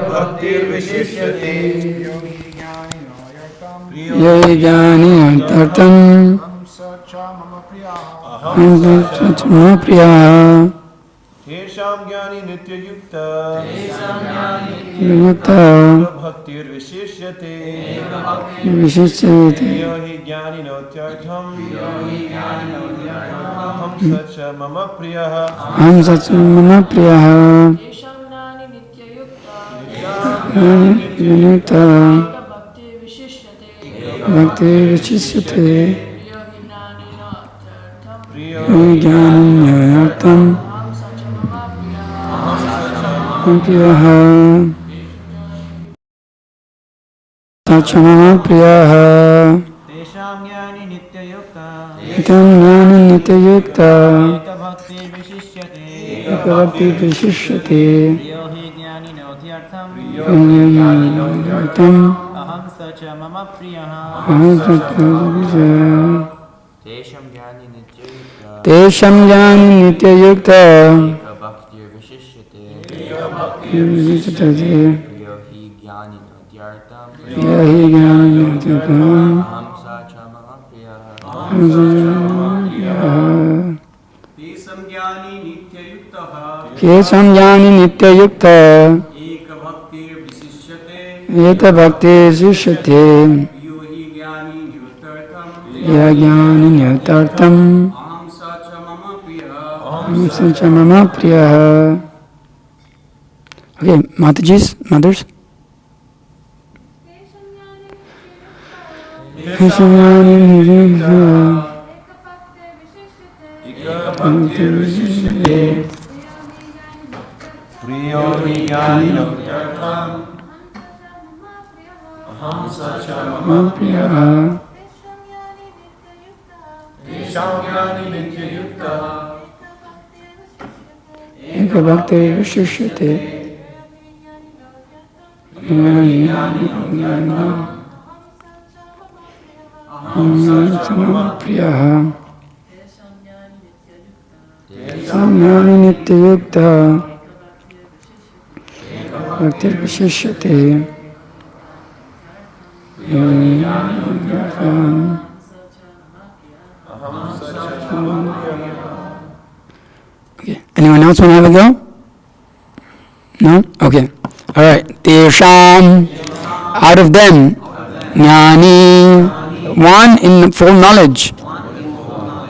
भक्तिर्विशिष्यते योगी ज्ञानी अर्थार्थम मम प्रियः तेषां ज्ञानी नित्ययुक्ता भक्तिर्विशिष्यते विशिष्यते यो हि ज्ञानिनोत्यर्थम् अहं स च मम प्रियः अहं स च मम प्रियः ज्ञानियुक्ता भक्तिर्विशिष्यते ज्ञानन्यर्थम् प्रियः स च मम प्रियः तेषां ज्ञानी नित्ययुक्ता एकभक्तिर्विशिष्यते प्रियो हि ज्ञानिनोत्यर्थम् अहं स च मम प्रियः तेषां ज्ञानी नित्ययुक्ता भक्तिर्विशिष्यते विशिष्यते प्रियो हि ज्ञानिनोत्यर्थम् हि ज्ञानम् अहं स च मम प्रियः केषां ज्ञानी नित्ययुक्ता एकभक्तिर्विशिष्यते यः ज्ञानिनोत्यर्थम् अहं स च मम प्रियः. Okay, Mataji's, mothers. प्रियो हि ज्ञानिनोत्यर्थम् अहं स च मम प्रियः तेषां ज्ञानी नित्ययुक्ता एकभक्तिर्विशिष्यते प्रियः ज्ञानी नित्ययुक्ता भक्तिर्विशिष्यते Okay. Anyone else want to have a go? No? Okay. All right. Tesham, out of them, jnani, one in full knowledge,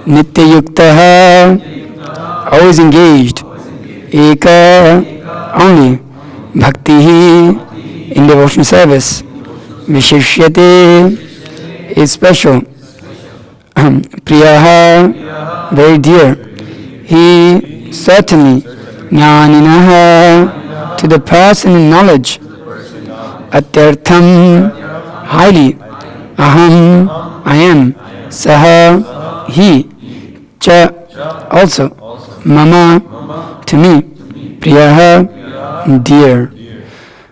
nityayuktaha, always engaged, eka, only, bhaktihi, in devotional service, vishishyate, is special, priyaha, very dear, he certainly, jnaninaha, to the person in knowledge, atyartham, highly, aham, I am, saha, he, cha, also, mama, to me, priyaha, dear.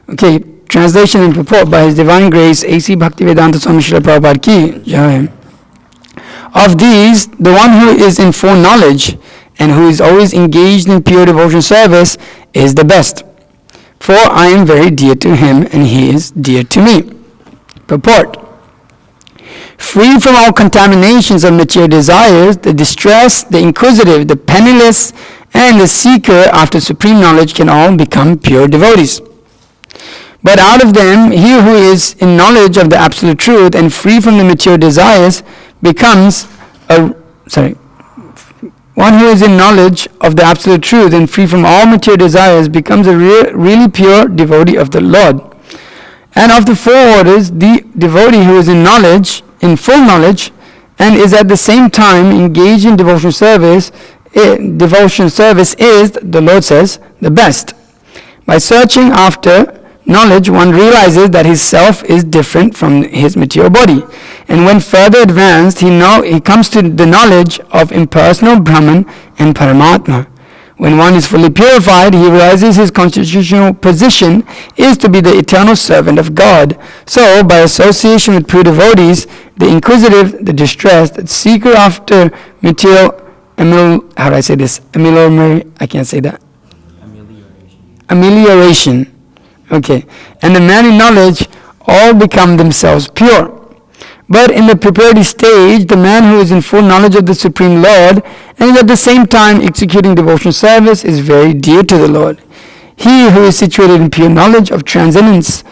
Okay, translation and purport by His Divine Grace A.C. Bhaktivedanta Swami Srila Prabhupada Ki Jai. Of these, the one who is in full knowledge and who is always engaged in pure devotion service is the best. For I am very dear to him and he is dear to me. Purport. Free from all contaminations of material desires, the distressed, the inquisitive, the penniless, and the seeker after supreme knowledge can all become pure devotees. But out of them, he who is in knowledge of the absolute truth and free from the material desires becomes one who is in knowledge of the absolute truth and free from all material desires becomes a really pure devotee of the Lord. And of the four orders, the devotee who is in knowledge, in full knowledge, and is at the same time engaged in devotional service is, the Lord says, the best. By searching after knowledge, one realizes that his self is different from his material body. And when further advanced, he comes to the knowledge of impersonal Brahman and Paramatma. When one is fully purified, he realizes his constitutional position is to be the eternal servant of God. So, by association with pure devotees, the inquisitive, the distressed, the seeker after material, amelioration. Okay. And the man in knowledge all become themselves pure. But in the preparatory stage, the man who is in full knowledge of the Supreme Lord and is at the same time executing devotional service is very dear to the Lord. He who is situated in pure knowledge of transcendence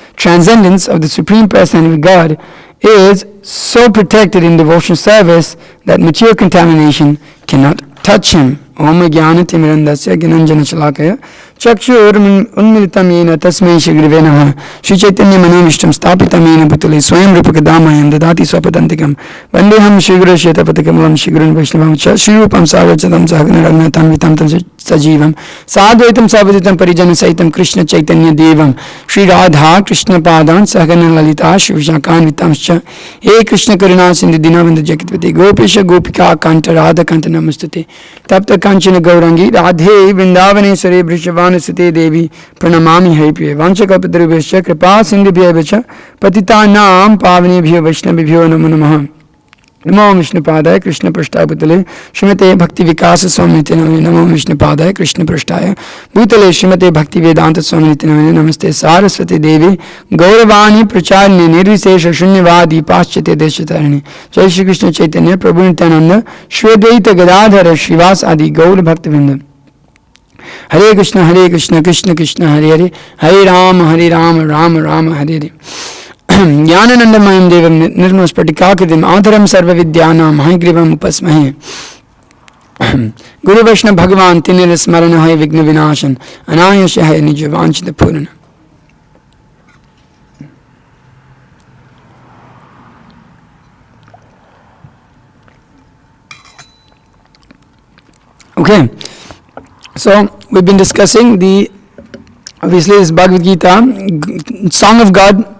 of the Supreme Personality of God is so protected in devotional service that material contamination cannot touch him. Om Jnana-timirandasya Gnanjana-shalakaya Chakshur-unmilitam yena tasmai Shri-Gurave Namah Shri Chaitanya Manavishtam Stapitam yena Bhutale Swayam Rupakadamayam Dadati Swapadantikam Vandeham Shri-Guru Shetapatikamalam Shri-Gurun Vaishnavam Shri-Rupam Sarvachatam Sahagana Raghunatam Vitam Tam Sajivam Sadvaitam Savaditam Parijana Saitam Krishna Chaitanya Devam Shri Radha Krishna Padan Sahagana Lalita Shri Vishakan Vitamscha He Krishna Karuna Sindhu Dinavanda Jakatpati Gopesha Gopika Kanta Radha Kanta Namastate Tapta Kanchana Gaurangi Radhe Vrindavane Sare Brishavana Sute Devi Pranamami Haripriya Vanchakapatarubhascha Kripa Sindhubhya Vacha Patitanam Pavanebhyo Vaishnavibhyo Namo Namaha Namo Vishnupadaya Krishna Prasthaya Bhutale Srimate Bhakti Vikasa Swamiti Namane Namo Vishnupadaya Krishna Prasthaya Bhutale Srimate Bhakti Vedanta Swamiti Namane Namaste Saraswati Devi Gauravani Pracharni Nirvisesha Shunyavadi Paschate Deshatarani Jai Shri Krishna Chaitanya Prabhu Nityananda Shri Advaita Gadadhara Shrivas Adi Gaur Bhakti Vrinda Hare Krishna Krishna Krishna Hare Hare Hare Rama Rama Rama Hare Hare Jnananandamayam Devam Nirmal Spatikakritim Adharam Sarva Vidyanam Haigrivam Upasmahe Guru Vaishnava Bhagavan Tinir Smarana Hai Vigna Vinashan Anayasya Hai Nijavanchita Purana. Okay, so we've been discussing obviously this Bhagavad Gita, Song of God.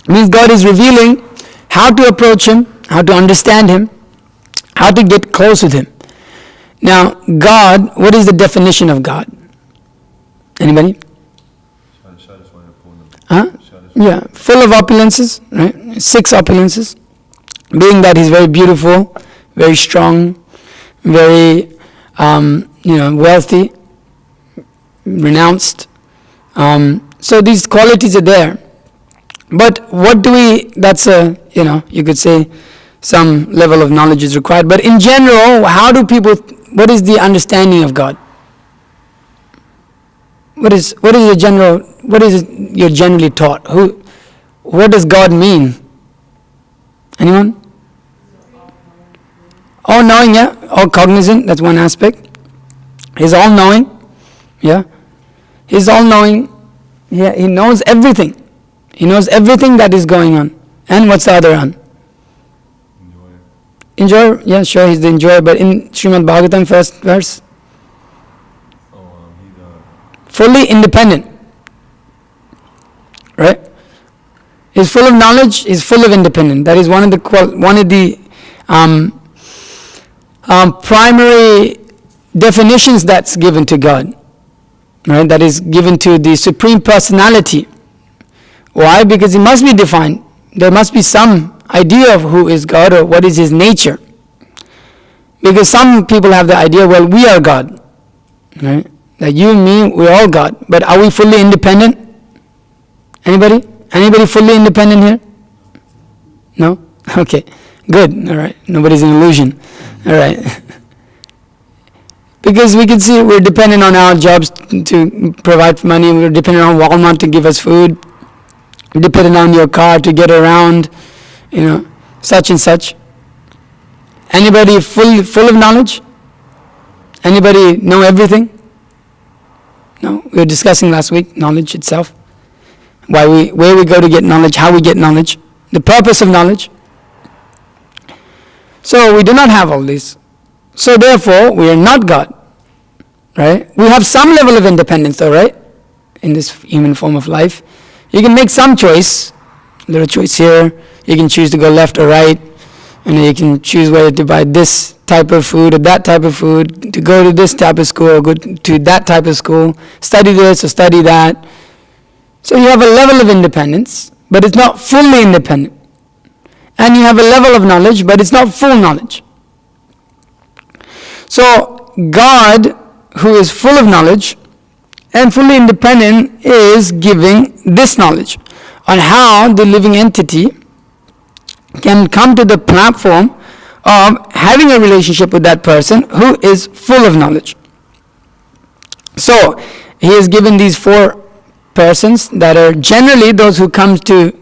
Means God is revealing how to approach Him, how to understand Him, how to get close with Him. Now, God, what is the definition of God? Anybody? Huh? Yeah, full of opulences, right? 6 opulences. Being that He's very beautiful, very strong, very, wealthy, renounced. So these qualities are there. But that's you could say some level of knowledge is required. But in general, what is the understanding of God? What is you're generally taught? What does God mean? Anyone? All knowing, yeah? All cognizant, that's one aspect. He's all knowing, yeah? He's all knowing, yeah, He knows everything. He knows everything that is going on. And what's the other one? Enjoyer. Yeah, sure, He's the enjoyer. But in Srimad Bhagavatam, first verse, fully independent. Right? He's full of knowledge. He's full of independence. That is one of the primary definitions that's given to God. Right? That is given to the Supreme Personality. Why? Because it must be defined. There must be some idea of who is God or what is His nature. Because some people have the idea, well, we are God. Right? That you and me, we're all God. But are we fully independent? Anybody? Anybody fully independent here? No? Okay. Good. All right. Nobody's an illusion. All right. Because we can see we're dependent on our jobs to provide money. We're dependent on Walmart to give us food. Dependent on your car to get around, such and such. Anybody full of knowledge? Anybody know everything? No, we were discussing last week, knowledge itself. where we go to get knowledge, how we get knowledge, the purpose of knowledge. So we do not have all this. So therefore, we are not God, right? We have some level of independence though, right? In this human form of life. You can make some choice, little choice here. You can choose to go left or right. And you can choose whether to buy this type of food or that type of food, to go to this type of school or go to that type of school, study this or study that. So you have a level of independence, but it's not fully independent. And you have a level of knowledge, but it's not full knowledge. So God, who is full of knowledge and fully independent, is giving this knowledge on how the living entity can come to the platform of having a relationship with that person who is full of knowledge. So he has given these 4 persons that are generally those who come to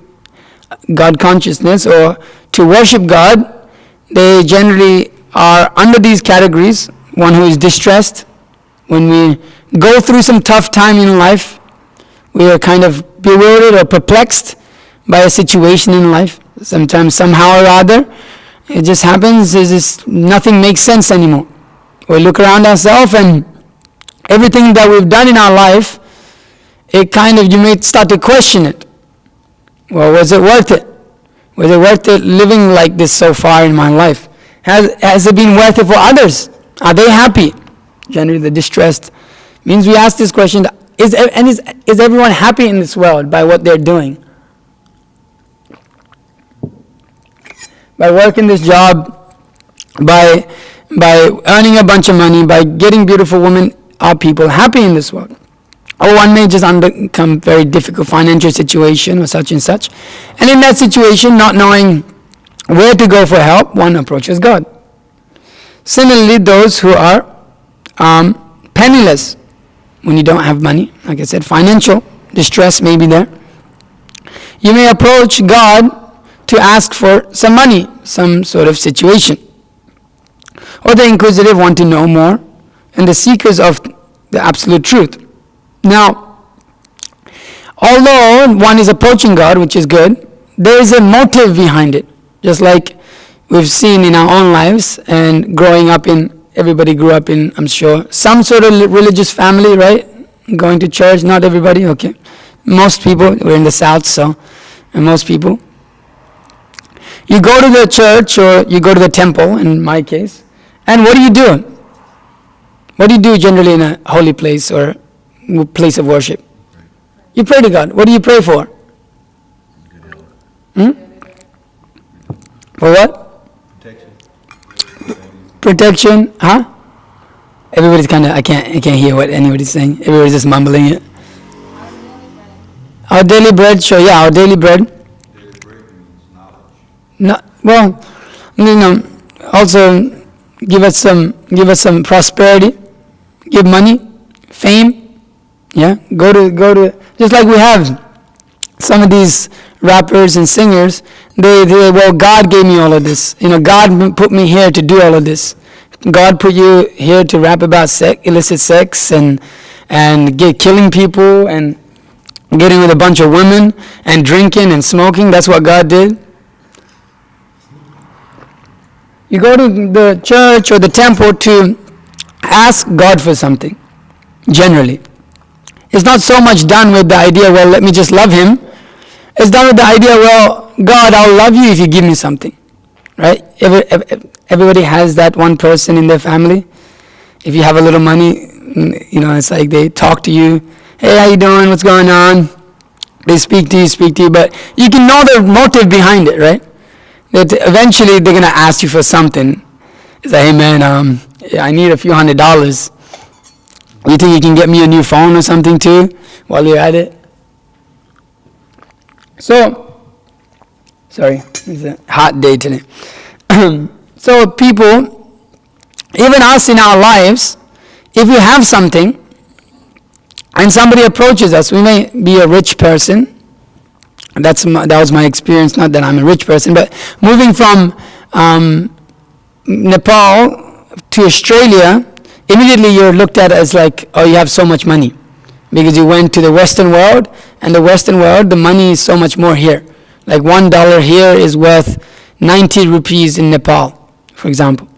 God consciousness or to worship God. They generally are under these categories. One who is distressed. When we go through some tough time in life, we are kind of bewildered or perplexed by a situation in life. Sometimes, somehow or other, it just happens, nothing makes sense anymore. We look around ourselves and everything that we've done in our life, you may start to question it. Well, was it worth it? Was it worth it living like this so far in my life? Has it been worth it for others? Are they happy? Generally, the distressed means we ask this question, is everyone happy in this world by what they're doing? By working this job, by earning a bunch of money, by getting beautiful women, are people happy in this world? Or one may just undercome very difficult financial situation or such and such. And in that situation, not knowing where to go for help, one approaches God. Similarly, those who are penniless, when you don't have money, like I said, financial distress may be there. You may approach God to ask for some money, some sort of situation. Or the inquisitive want to know more, and the seekers of the absolute truth. Now, although one is approaching God, which is good, there is a motive behind it. Just like we've seen in our own lives and everybody grew up in, I'm sure, some sort of religious family, right? Going to church, not everybody, okay. Most people, we're in the South, and most people. You go to the church or you go to the temple, in my case, and what do you do? What do you do generally in a holy place or place of worship? You pray to God. What do you pray for? For what? Protection. Huh? Everybody's I can't hear what anybody's saying. Everybody's just mumbling it. Our daily bread, sure, yeah, our daily bread. No, well, also give us some prosperity, give money, fame, yeah. Go to just like we have some of these rappers and singers. They well, God gave me all of this. God put me here to do all of this. God put you here to rap about illicit sex and killing people and getting with a bunch of women and drinking and smoking. That's what God did. You go to the church or the temple to ask God for something, generally. It's not so much done with the idea, well, let me just love Him. It's done with the idea, well, God, I'll love you if you give me something, right? Everybody has that one person in their family. If you have a little money, it's like they talk to you. Hey, how you doing? What's going on? They speak to you, but you can know the motive behind it, right? That eventually they're going to ask you for something. It's like, hey man, I need a few $100. You think you can get me a new phone or something too while you're at it? So, sorry, it's a hot day today. So people, even us in our lives, if we have something and somebody approaches us, we may be a rich person. That was my experience, not that I'm a rich person, but moving from Nepal to Australia, immediately you're looked at as like, oh, you have so much money. because you went to the Western world, and the Western world, the money is so much more here. Like $1 here is worth 90 rupees in Nepal, for example.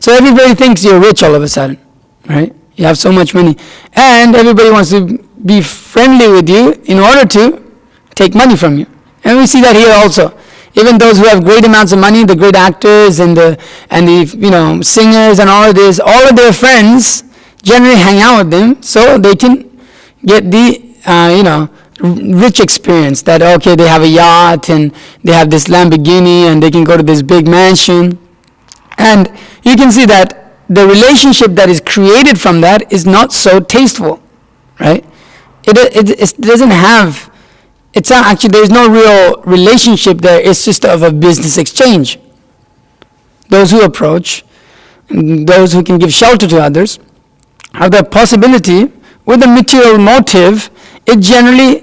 So everybody thinks you're rich all of a sudden, right? You have so much money. And everybody wants to be friendly with you in order to take money from you. And we see that here also. Even those who have great amounts of money, the great actors and the singers and all of this, all of their friends generally hang out with them so they can get the rich experience. That okay, they have a yacht and they have this Lamborghini and they can go to this big mansion. And you can see that the relationship that is created from that is not so tasteful, right? It doesn't have. It's not actually, there's no real relationship there. It's just of a business exchange. Those who approach, those who can give shelter to others, have the possibility with a material motive. It generally,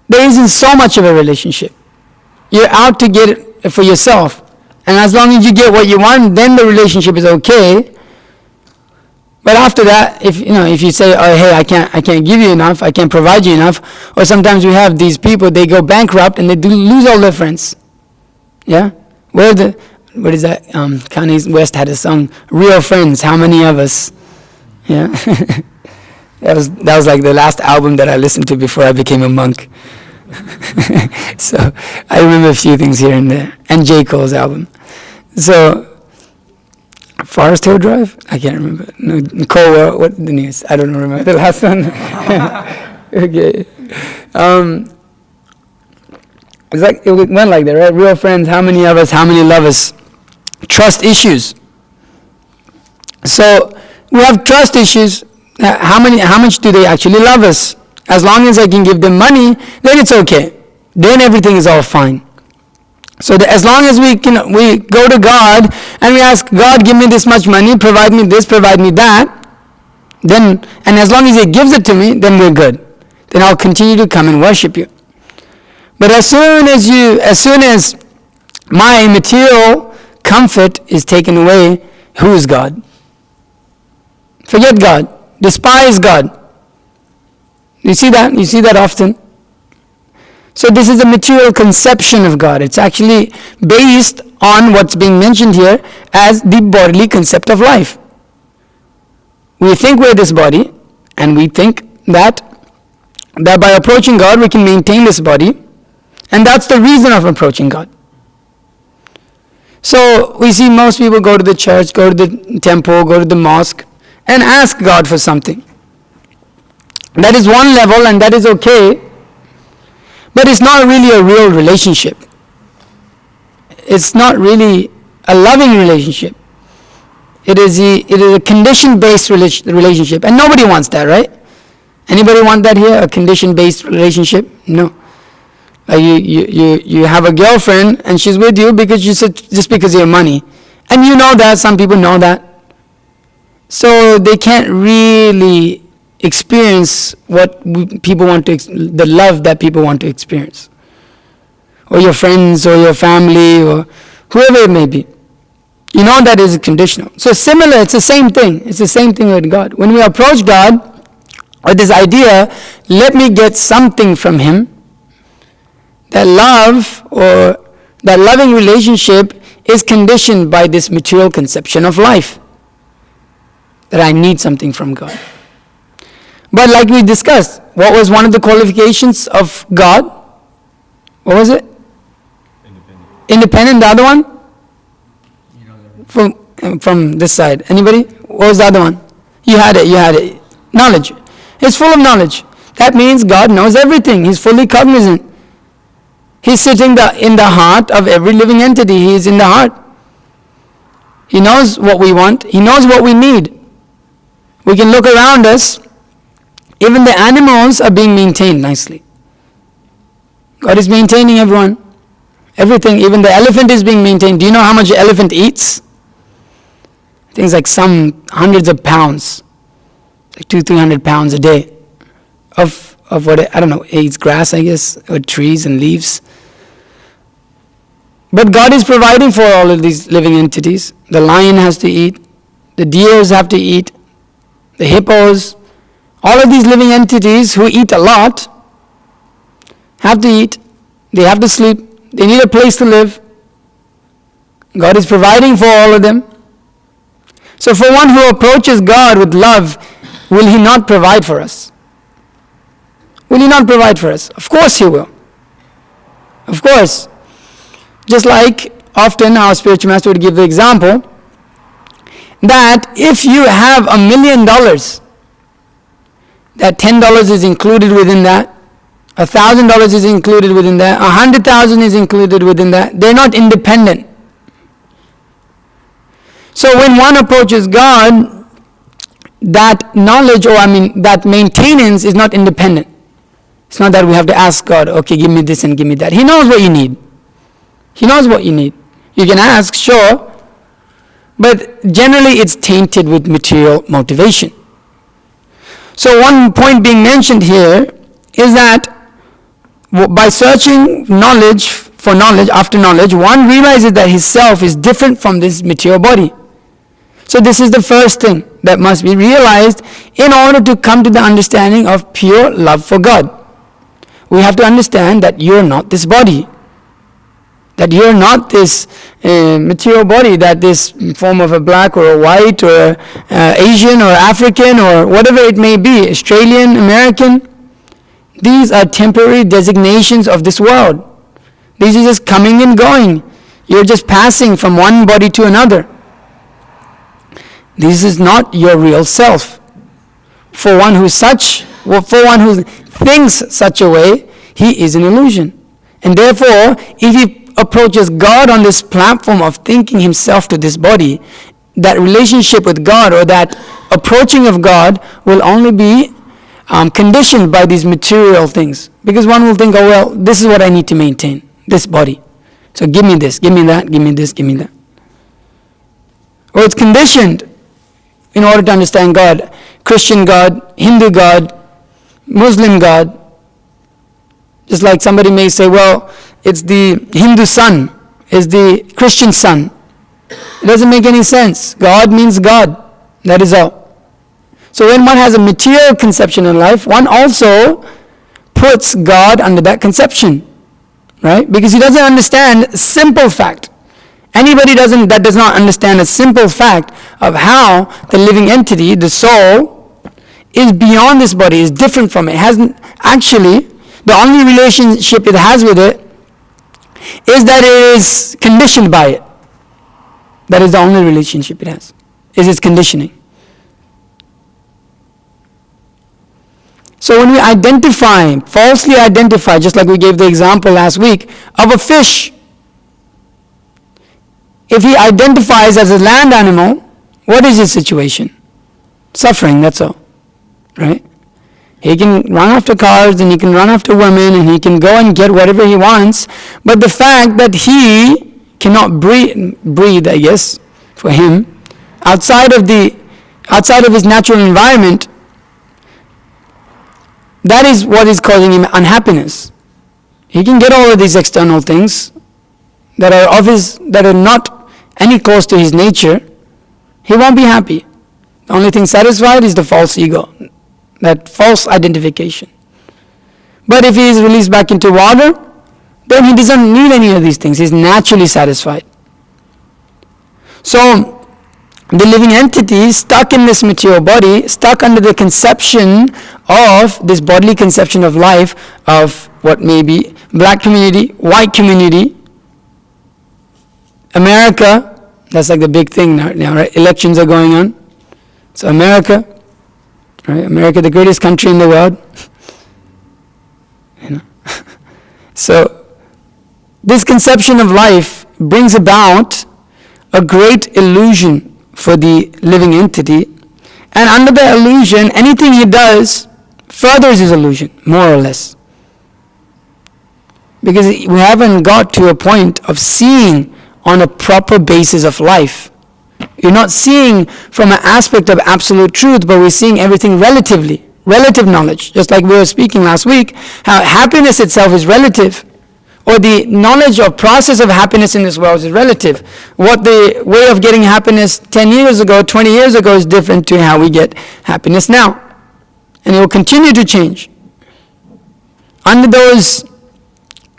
there isn't so much of a relationship. You're out to get it for yourself. And as long as you get what you want, then the relationship is okay. But after that, if you say, oh hey, I can't give you enough, I can't provide you enough, or sometimes we have these people, they go bankrupt and they lose all their friends. Yeah? What is that? Kanye West had a song, Real Friends, How Many of Us? Yeah? that was like the last album that I listened to before I became a monk. So I remember a few things here and there. And J. Cole's album. So Forest Hill Drive? I can't remember. No, Nicole, what the news? I don't remember the last one. Okay. It's like it went like that, right? Real friends, how many of us, how many love us? Trust issues. So we have trust issues. How much do they actually love us? As long as I can give them money, then it's okay. Then everything is all fine. So as long as we go to God and we ask God, give me this much money, provide me this, provide me that, then, and as long as He gives it to me, then we're good. Then I'll continue to come and worship you. But as soon as my material comfort is taken away, who is God? Forget God. Despise God. You see that? You see that often? So this is a material conception of God. It's actually based on what's being mentioned here as the bodily concept of life. We think we're this body, and we think that by approaching God we can maintain this body, and that's the reason of approaching God. So we see most people go to the church, go to the temple, go to the mosque, and ask God for something. That is one level, and that is okay. But it's not really a real relationship. It's not really a loving relationship. It is a condition-based relationship. And nobody wants that, right? Anybody want that here? A condition-based relationship? No. You have a girlfriend and she's with you just because of your money. And you know that, some people know that. So they can't really experience what people want to, the love that people want to experience, or your friends, or your family, or whoever it may be. You know that is conditional. So similar, it's the same thing. It's the same thing with God. When we approach God with this idea, let me get something from Him, that love or that loving relationship is conditioned by this material conception of life, that I need something from God. But like we discussed, what was one of the qualifications of God? What was it? Independent. The other one? From this side. Anybody? What was the other one? You had it. Knowledge. He's full of knowledge. That means God knows everything. He's fully cognizant. He's sitting in the heart of every living entity. He is in the heart. He knows what we want. He knows what we need. We can look around us. Even the animals are being maintained nicely. God is maintaining everyone. Everything. Even the elephant is being maintained. Do you know how much an elephant eats? I think it's like some hundreds of pounds. Like 200-300 pounds a day. Of what, I don't know, eats grass, I guess, or trees and leaves. But God is providing for all of these living entities. The lion has to eat. The deers have to eat. The hippos. All of these living entities who eat a lot have to eat, they have to sleep, they need a place to live. God is providing for all of them. So for one who approaches God with love, will He not provide for us? Will He not provide for us? Of course He will. Of course. Just like often our spiritual master would give the example that if you have $1 million, that $10 is included within that, $1,000 is included within that, 100,000 is included within that. They're not independent. So when one approaches God, that knowledge that maintenance is not independent. It's not that we have to ask God, okay, give me this and give me that. He knows what you need. He knows what you need. You can ask, sure, but generally it's tainted with material motivation. So one point being mentioned here is that by searching knowledge for knowledge after knowledge, one realizes that his self is different from this material body. So this is the first thing that must be realized in order to come to the understanding of pure love for God. We have to understand that you're not this body. That you're not this material body, that this form of a black or a white or Asian or African or whatever it may be, Australian, American. These are temporary designations of this world. These are just coming and going. You're just passing from one body to another. This is not your real self. For one who thinks such a way, he is an illusion. And therefore, if he approaches God on this platform of thinking himself to this body, that relationship with God or that approaching of God will only be conditioned by these material things. Because one will think, oh well, this is what I need to maintain, this body. So give me this, give me that, give me this, give me that. Or it's conditioned in order to understand God. Christian God, Hindu God, Muslim God. Just like somebody may say, well, it's the Hindu sun, it's the Christian sun. It doesn't make any sense. God means God. That is all. So when one has a material conception in life, one also puts God under that conception. Right? Because he doesn't understand a simple fact. Anybody that does not understand a simple fact of how the living entity, the soul, is beyond this body, is different from it. It hasn't actually, the only relationship it has with it is that it is conditioned by it. That is the only relationship it has, is its conditioning. So when we falsely identify, just like we gave the example last week, of a fish, if he identifies as a land animal, what is his situation? Suffering, that's all. Right? He can run after cars and he can run after women and he can go and get whatever he wants, but the fact that he cannot breathe, I guess, for him, outside of his natural environment, that is what is causing him unhappiness. He can get all of these external things that are not any close to his nature. He won't be happy. The only thing satisfied is the false ego, that false identification. But if he is released back into water, then he doesn't need any of these things. He's naturally satisfied. So the living entity stuck in this material body, stuck under the conception of this bodily conception of life, of what may be black community, white community, America, that's like the big thing now, right? Elections are going on. So America, right? America, the greatest country in the world. So this conception of life brings about a great illusion for the living entity, and under the illusion, anything he does furthers his illusion, more or less. Because we haven't got to a point of seeing on a proper basis of life. You're not seeing from an aspect of absolute truth, but we're seeing everything relatively, relative knowledge. Just like we were speaking last week, how happiness itself is relative, or the knowledge or process of happiness in this world is relative. What the way of getting happiness 10 years ago, 20 years ago is different to how we get happiness now. and it will continue to change. Under those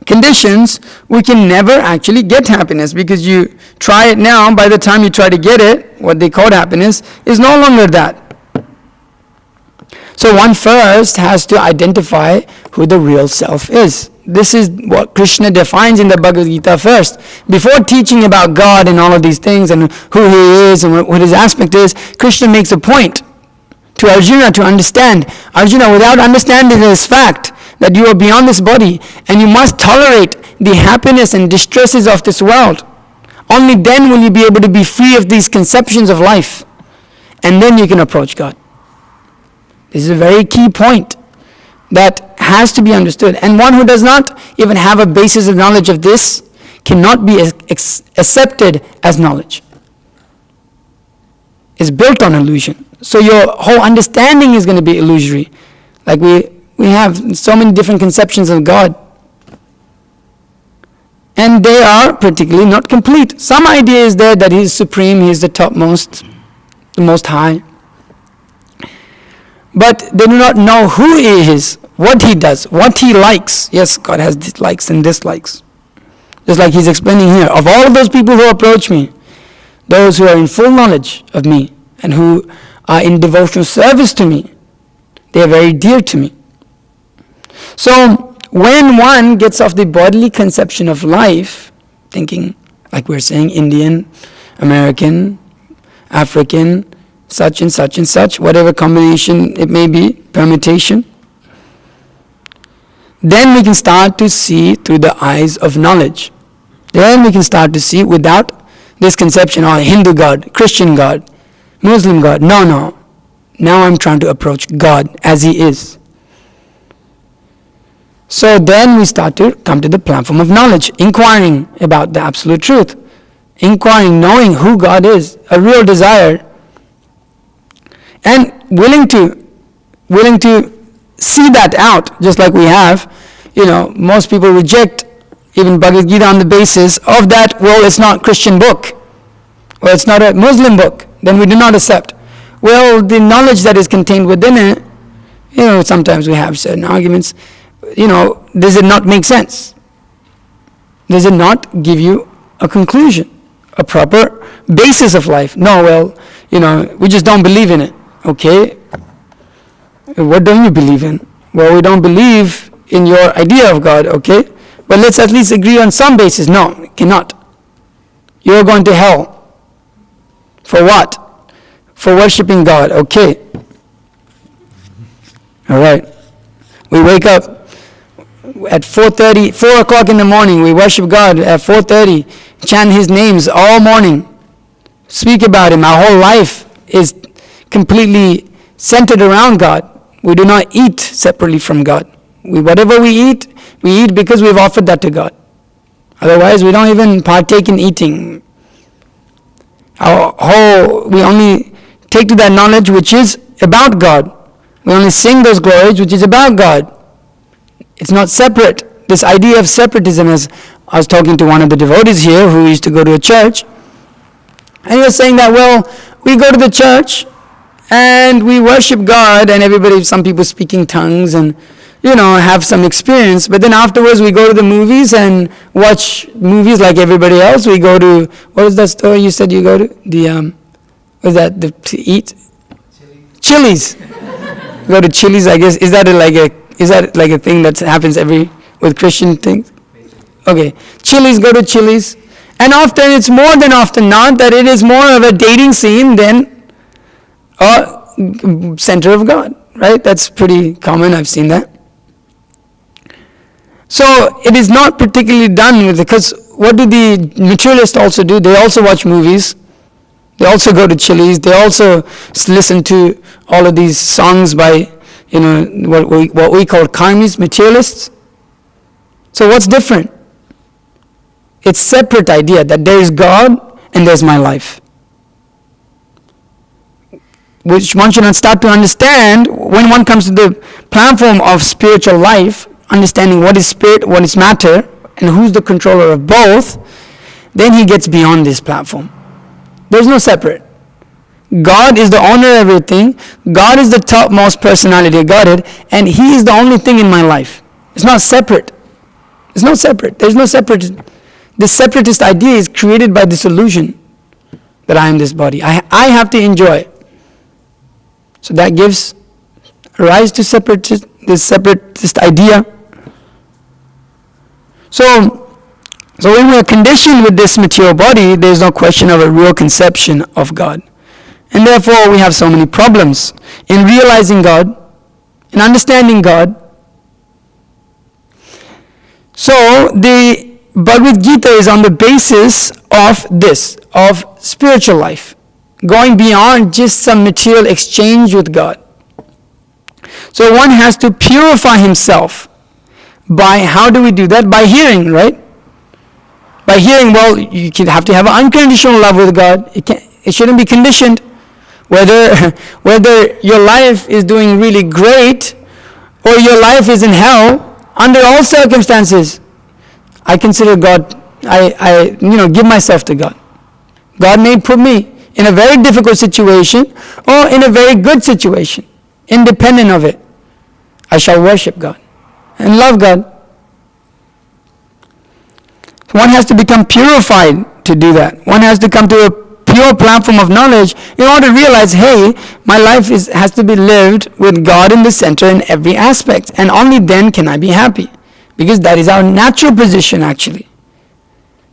conditions, we can never actually get happiness, because you try it now, by the time you try to get it, what they call happiness is no longer that. So one first has to identify who the real self is. This is what Krishna defines in the Bhagavad Gita first. Before teaching about God and all of these things and who He is and what His aspect is, Krishna makes a point to Arjuna to understand. Arjuna, without understanding this fact that you are beyond this body and you must tolerate the happiness and distresses of this world, only then will you be able to be free of these conceptions of life. And then you can approach God. This is a very key point that has to be understood. And one who does not even have a basis of knowledge of this cannot be accepted as knowledge. It's built on illusion. So your whole understanding is going to be illusory. Like we have so many different conceptions of God. And they are particularly not complete. Some idea is there that He is supreme, He is the topmost, the most high. But they do not know who He is, what He does, what He likes. Yes, God has dislikes and dislikes. Just like He's explaining here. Of all of those people who approach me, those who are in full knowledge of me and who are in devotional service to me, they are very dear to me. So when one gets off the bodily conception of life, thinking, like we're saying, Indian, American, African, such and such and such, whatever combination it may be, permutation, then we can start to see through the eyes of knowledge. Then we can start to see without this conception, Hindu God, Christian God, Muslim God. No. Now I'm trying to approach God as He is. So then we start to come to the platform of knowledge, inquiring about the absolute truth, inquiring, knowing who God is, a real desire, and willing to see that out, just like we have. Most people reject even Bhagavad Gita on the basis of that, well, it's not a Christian book, or it's not a Muslim book, then we do not accept. Well, the knowledge that is contained within it, sometimes we have certain arguments, does it not make sense? Does it not give you a conclusion, a proper basis of life? No, well, we just don't believe in it. Okay, what don't you believe in? Well, we don't believe in your idea of God. Okay, but let's at least agree on some basis. No, cannot. You're going to hell. For what? For worshipping God. Okay. All right. We wake up at 4:30, 4 o'clock in the morning. We worship God at 4:30. Chant His names all morning. Speak about Him. Our whole life is completely centered around God. We do not eat separately from God. Whatever we eat because we've offered that to God. Otherwise, we don't even partake in eating. We only take to that knowledge which is about God. We only sing those glories which is about God. It's not separate. This idea of separatism, as I was talking to one of the devotees here who used to go to a church, and he was saying that, well, we go to the church and we worship God, and some people speaking tongues and, have some experience. But then afterwards we go to the movies and watch movies like everybody else. We go to, what was that store you said you go to? To eat? Chili's. Go to Chili's, I guess. Is that like a thing that happens with Christian things? Okay. Go to Chili's. And often, it's more than often not that it is more of a dating scene than a center of God, right? That's pretty common. I've seen that. So it is not particularly done because what do the materialists also do? They also watch movies. They also go to Chili's. They also listen to all of these songs by, what we call karmis, materialists. So what's different? It's separate idea that there is God and there's my life, which one should not start to understand when one comes to the platform of spiritual life, understanding what is spirit, what is matter, and who's the controller of both. Then he gets beyond this platform. There's no separate. God is the owner of everything. God is the topmost personality of Godhead, and He is the only thing in my life. It's not separate. It's not separate. There's no separate. This separatist idea is created by this illusion that I am this body. I have to enjoy it. So that gives rise to this separatist idea. So when we are conditioned with this material body, there is no question of a real conception of God. And therefore we have so many problems in realizing God, in understanding God. So the Bhagavad Gita is on the basis of this, of spiritual life, going beyond just some material exchange with God. So one has to purify himself by, how do we do that? By hearing, right? By hearing, well, you have to have an unconditional love with God. It shouldn't be conditioned. Whether your life is doing really great or your life is in hell, under all circumstances, I consider God, I give myself to God. God may put me in a very difficult situation or in a very good situation. Independent of it, I shall worship God and love God. One has to become purified to do that. One has to come to a pure platform of knowledge in order to realize, hey, my life has to be lived with God in the center in every aspect, and only then can I be happy, because that is our natural position actually.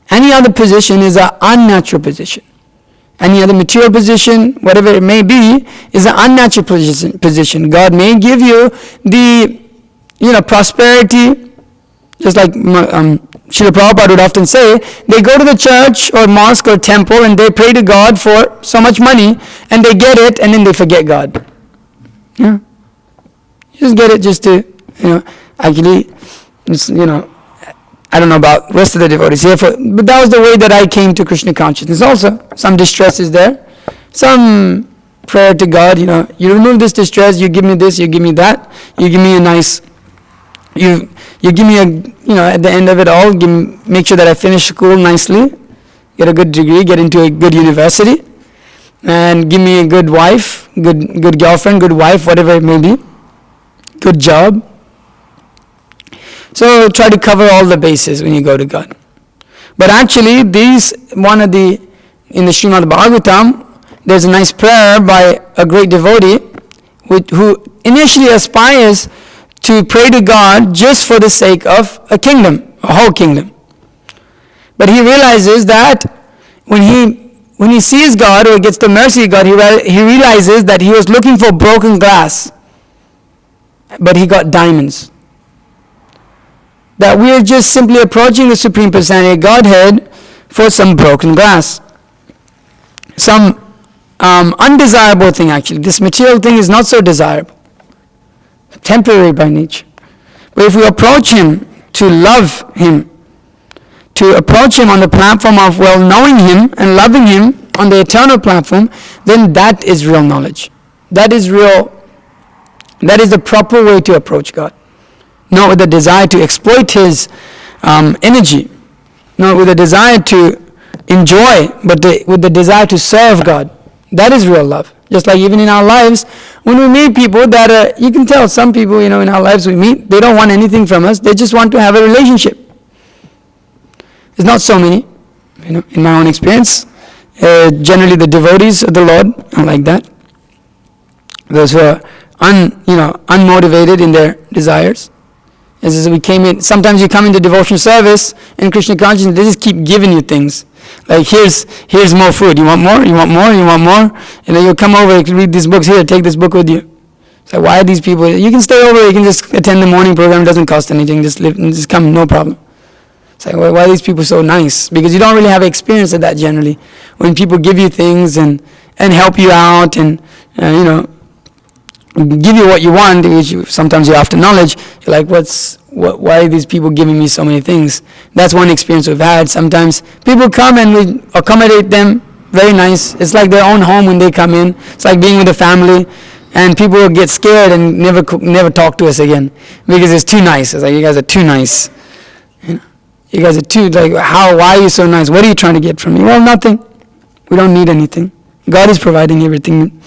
Any other position is an unnatural position. Any other material position, whatever it may be, is an unnatural position. God may give you the prosperity, just like Srila Prabhupada would often say, they go to the church or mosque or temple and they pray to God for so much money, and they get it and then they forget God. Yeah. You just get it just to, actually, I don't know about the rest of the devotees here, but that was the way that I came to Krishna consciousness also. Some distress is there. Some prayer to God, you remove this distress, you give me this, you give me that, you give me a nice, you give me at the end of it all, make sure that I finish school nicely, get a good degree, get into a good university, and give me a good wife, good girlfriend, good wife, whatever it may be, good job. So try to cover all the bases when you go to God. But actually, in the Srimad Bhagavatam, there's a nice prayer by a great devotee who initially aspires to pray to God just for the sake of a kingdom, a whole kingdom. But he realizes that when he sees God or gets the mercy of God, he realizes that he was looking for broken glass, but he got diamonds. That we are just simply approaching the Supreme Personality of Godhead for some broken glass. Some undesirable thing actually. This material thing is not so desirable. Temporary by nature. But if we approach Him to love Him, to approach Him on the platform of knowing Him and loving Him on the eternal platform, then that is real knowledge. That is the proper way to approach God. Not with a desire to exploit His energy, not with a desire to enjoy, but with the desire to serve God. That is real love. Just like even in our lives, when we meet people that you can tell some people, in our lives we meet, they don't want anything from us. They just want to have a relationship. There's not so many, in my own experience. Generally the devotees of the Lord are like that. Those who are unmotivated in their desires. As we came in, sometimes you come into devotional service in Krishna consciousness, they just keep giving you things. Like here's more food. You want more? You want more? You want more? You'll come over, you can read these books here, take this book with you. So why are these people? You can stay over, you can just attend the morning program, it doesn't cost anything, just come, no problem. It's like, why are these people so nice? Because you don't really have experience of that generally. When people give you things and help you out and give you what you want, which sometimes you're after knowledge, you're like, why are these people giving me so many things? That's one experience we've had. Sometimes people come and we accommodate them, very nice. It's like their own home when they come in. It's like being with a family, and people will get scared and never talk to us again because it's too nice. It's like, you guys are too nice. You guys are too, why are you so nice? What are you trying to get from me? Well, nothing. We don't need anything. God is providing everything.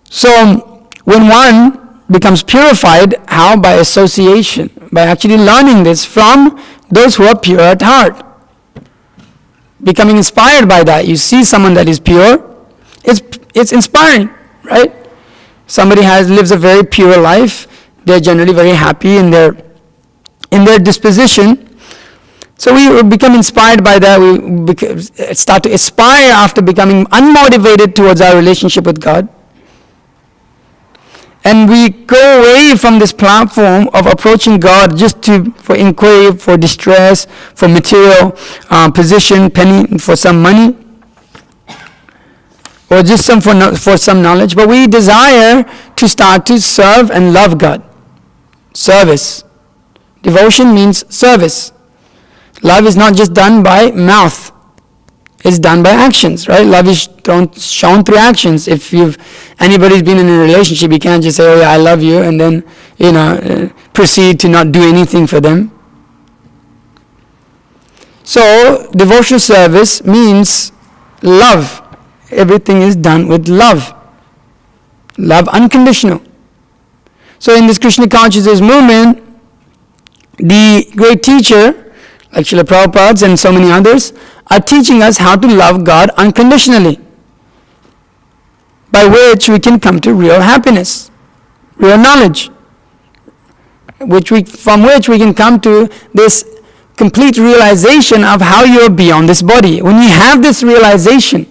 So when one becomes purified, how? By association, by actually learning this from those who are pure at heart. Becoming inspired by that. You see someone that is pure, it's inspiring, right? Somebody lives a very pure life. They're generally very happy in their disposition. So we become inspired by that. We start to aspire after becoming unmotivated towards our relationship with God. And we go away from this platform of approaching God just for inquiry, for distress, for material position, penny, for some money, or just for some knowledge. But we desire to start to serve and love God. Service. Devotion means service. Love is not just done by mouth. It's done by actions, right? Love is shown through actions. If anybody's been in a relationship, you can't just say, "Oh yeah, I love you," and then proceed to not do anything for them. So devotional service means love. Everything is done with love. Love unconditional. So in this Krishna consciousness movement, the great teacher, like Srila Prabhupada and so many others, are teaching us how to love God unconditionally, by which we can come to real happiness, real knowledge, from which we can come to this complete realization of how you are beyond this body. When you have this realization,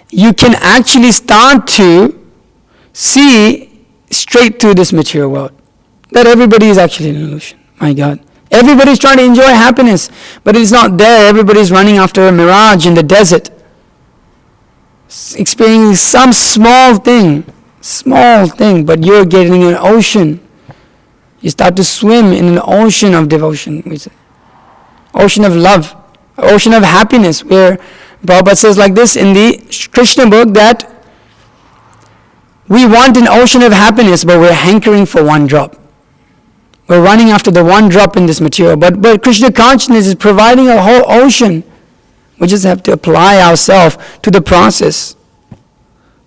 you can actually start to see straight through this material world, that everybody is actually an illusion. My God. Everybody's trying to enjoy happiness, but it's not there. Everybody's running after a mirage in the desert, experiencing some small thing, but you're getting an ocean. You start to swim in an ocean of devotion, we say. Ocean of love, ocean of happiness, where Prabhupada says like this in the Krishna book, that we want an ocean of happiness, but we're hankering for one drop. We're running after the one drop in this material. But Krishna consciousness is providing a whole ocean. We just have to apply ourselves to the process.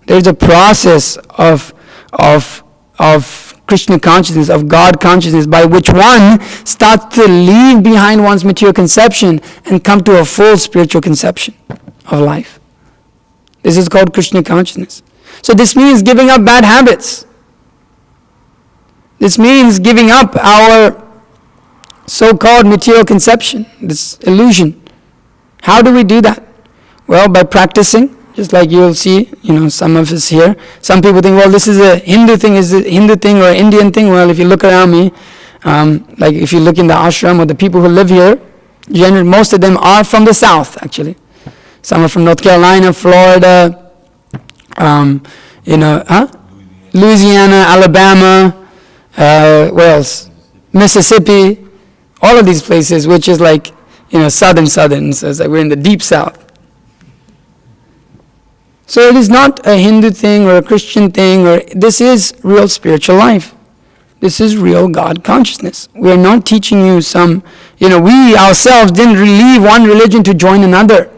There's a process of Krishna consciousness, of God consciousness, by which one starts to leave behind one's material conception and come to a full spiritual conception of life. This is called Krishna consciousness. So this means giving up bad habits. This means giving up our so-called material conception, this illusion. How do we do that? Well, by practicing, just like you'll see, some of us here. Some people think, well, this is a Hindu thing, is it a Hindu thing or an Indian thing? Well, if you look around me, like if you look in the ashram or the people who live here, generally most of them are from the south, actually. Some are from North Carolina, Florida, Louisiana, Alabama, where else? Mississippi, all of these places, which is like, southern, so it's like we're in the deep south. So it is not a Hindu thing or a Christian thing, this is real spiritual life. This is real God consciousness. We are not teaching you we ourselves didn't leave one religion to join another.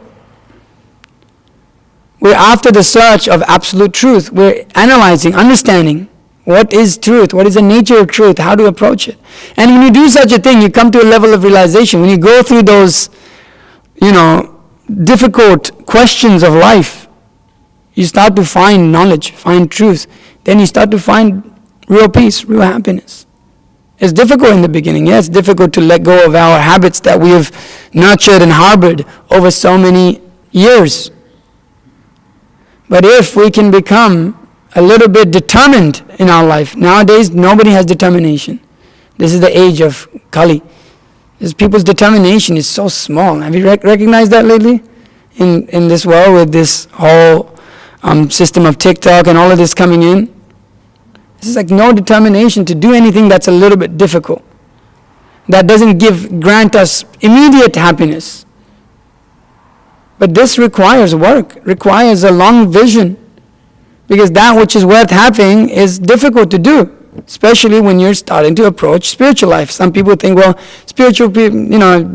We're after the search of absolute truth. We're analyzing, understanding what is truth, what is the nature of truth, how to approach it. And when you do such a thing, you come to a level of realization. When you go through those, difficult questions of life, you start to find knowledge, find truth. Then you start to find real peace, real happiness. It's difficult in the beginning. Yeah, it's difficult to let go of our habits that we have nurtured and harbored over so many years. But if we can become a little bit determined in our life. Nowadays, nobody has determination. This is the age of Kali. People's determination is so small. Have you recognized that lately? In this world with this whole system of TikTok and all of this coming in? This is like no determination to do anything that's a little bit difficult. That doesn't grant us immediate happiness. But this requires work, requires a long vision. Because that which is worth having is difficult to do, especially when you're starting to approach spiritual life. Some people think, well, spiritual people,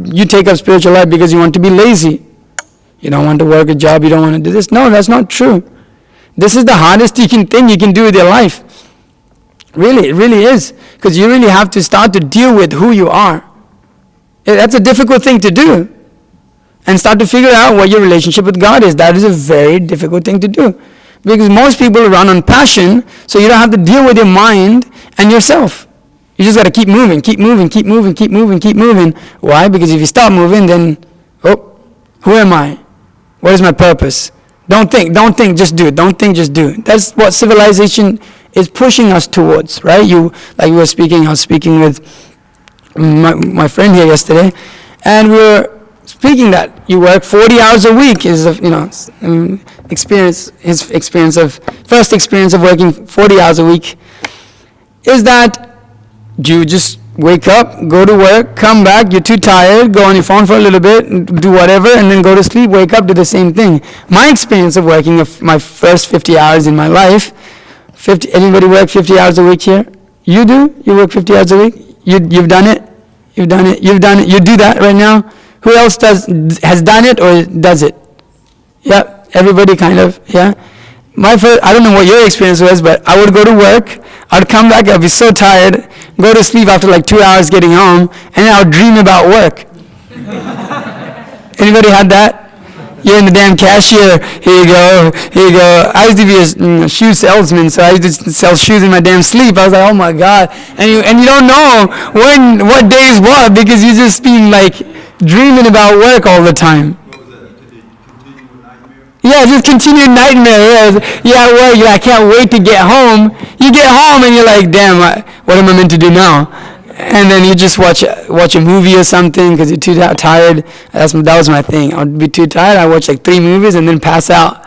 you take up spiritual life because you want to be lazy. You don't want to work a job, you don't want to do this. No, that's not true. This is the hardest thing you can do with your life. Really, it really is. Because you really have to start to deal with who you are. That's a difficult thing to do. And start to figure out what your relationship with God is. That is a very difficult thing to do. Because most people run on passion, so you don't have to deal with your mind and yourself. You just got to keep moving. Why? Because if you stop moving, then, who am I? What is my purpose? Don't think, just do it. Don't think, just do it. That's what civilization is pushing us towards, right? I was speaking with my friend here yesterday, and we were speaking that you work 40 hours a week is, his first experience of working 40 hours a week is that you just wake up, go to work, come back, you're too tired, go on your phone for a little bit, do whatever, and then go to sleep, wake up, do the same thing. My experience of working my first 50 hours in my life, anybody work 50 hours a week here? You do? You work 50 hours a week? You've done it? You've done it? You do that right now? Who else has done it or does it? Yeah, everybody kind of, yeah. I don't know what your experience was, but I would go to work, I'd come back, I'd be so tired, go to sleep after like 2 hours getting home, and then I would dream about work. Anybody had that? You're in the damn cashier, here you go. I used to be a shoe salesman, so I used to sell shoes in my damn sleep. I was like, oh my God. And you don't know what day is what, because you're just being like dreaming about work all the time. Yeah, just continued nightmare. Yeah, well, I can't wait to get home. You get home and you're like, damn, what am I meant to do now? And then you just watch a movie or something because you're too tired. That was my thing. I would be too tired. I'd watch like 3 movies and then pass out.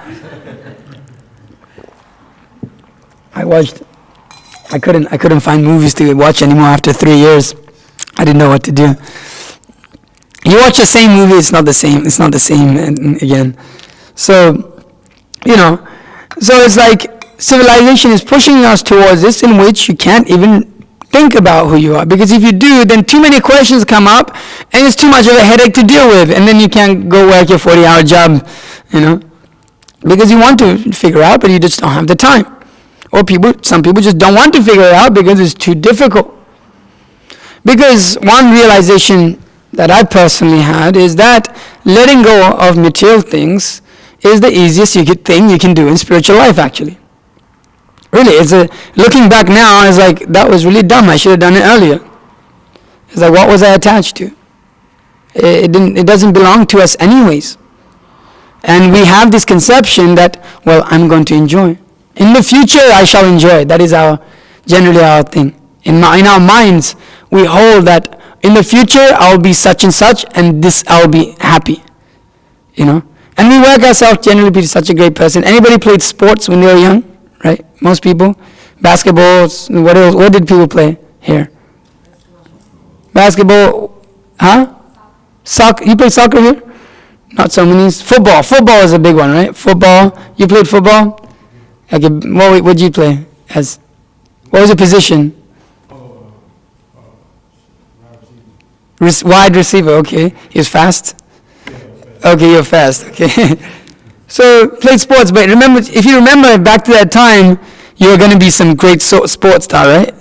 I couldn't find movies to watch anymore after 3 years. I didn't know what to do. You watch the same movie, it's not the same again. So it's like civilization is pushing us towards this in which you can't even think about who you are. Because if you do, then too many questions come up and it's too much of a headache to deal with. And then you can't go work your 40-hour job, Because you want to figure out, but you just don't have the time. Or some people just don't want to figure it out because it's too difficult. Because one realization that I personally had is that letting go of material things is the easiest thing you can do in spiritual life, actually. Really, looking back now, it's like, that was really dumb. I should have done it earlier. It's like, what was I attached to? It doesn't belong to us anyways. And we have this conception that, well, I'm going to enjoy. In the future, I shall enjoy. That is generally our thing. In our minds, we hold that in the future, I'll be such and such, and this I'll be happy. And we work ourselves generally to be such a great person. Anybody played sports when they were young? Right? Most people. Basketball, what else? What did people play here? Basketball, huh? Soccer. You play soccer here? Not so many. Football. Football is a big one, right? Football. You played football? Okay, what did you play as? What was your position? Wide receiver, okay. He was fast? Okay, you're fast, okay. So, played sports, but if you remember back to that time, you were going to be some great sports star, right?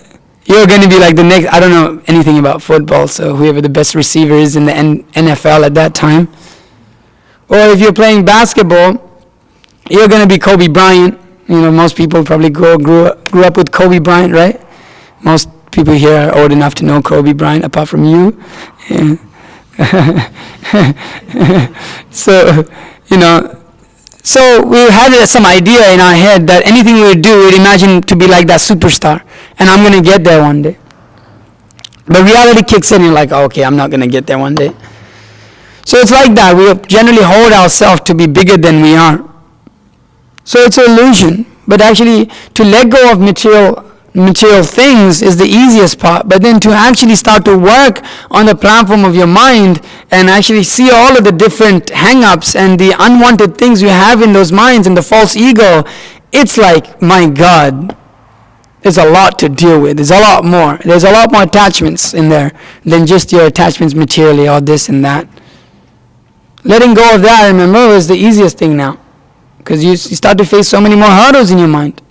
You were going to be like the next, I don't know anything about football, so whoever the best receiver is in the NFL at that time. Or if you're playing basketball, you're going to be Kobe Bryant. Most people probably grew up with Kobe Bryant, right? Most people here are old enough to know Kobe Bryant, apart from you. Yeah. So we had some idea in our head that anything we would do, we'd imagine to be like that superstar. And I'm going to get there one day. But reality kicks in and you're like, okay, I'm not going to get there one day. So it's like that. We generally hold ourselves to be bigger than we are. So it's an illusion. But actually, to let go of material things is the easiest part, but then to actually start to work on the platform of your mind and actually see all of the different hang-ups and the unwanted things you have in those minds and the false ego, it's like, my God, there's a lot to deal with. There's a lot more. There's a lot more attachments in there than just your attachments materially or this and that. Letting go of that, remember, is the easiest thing now. Because you start to face so many more hurdles in your mind.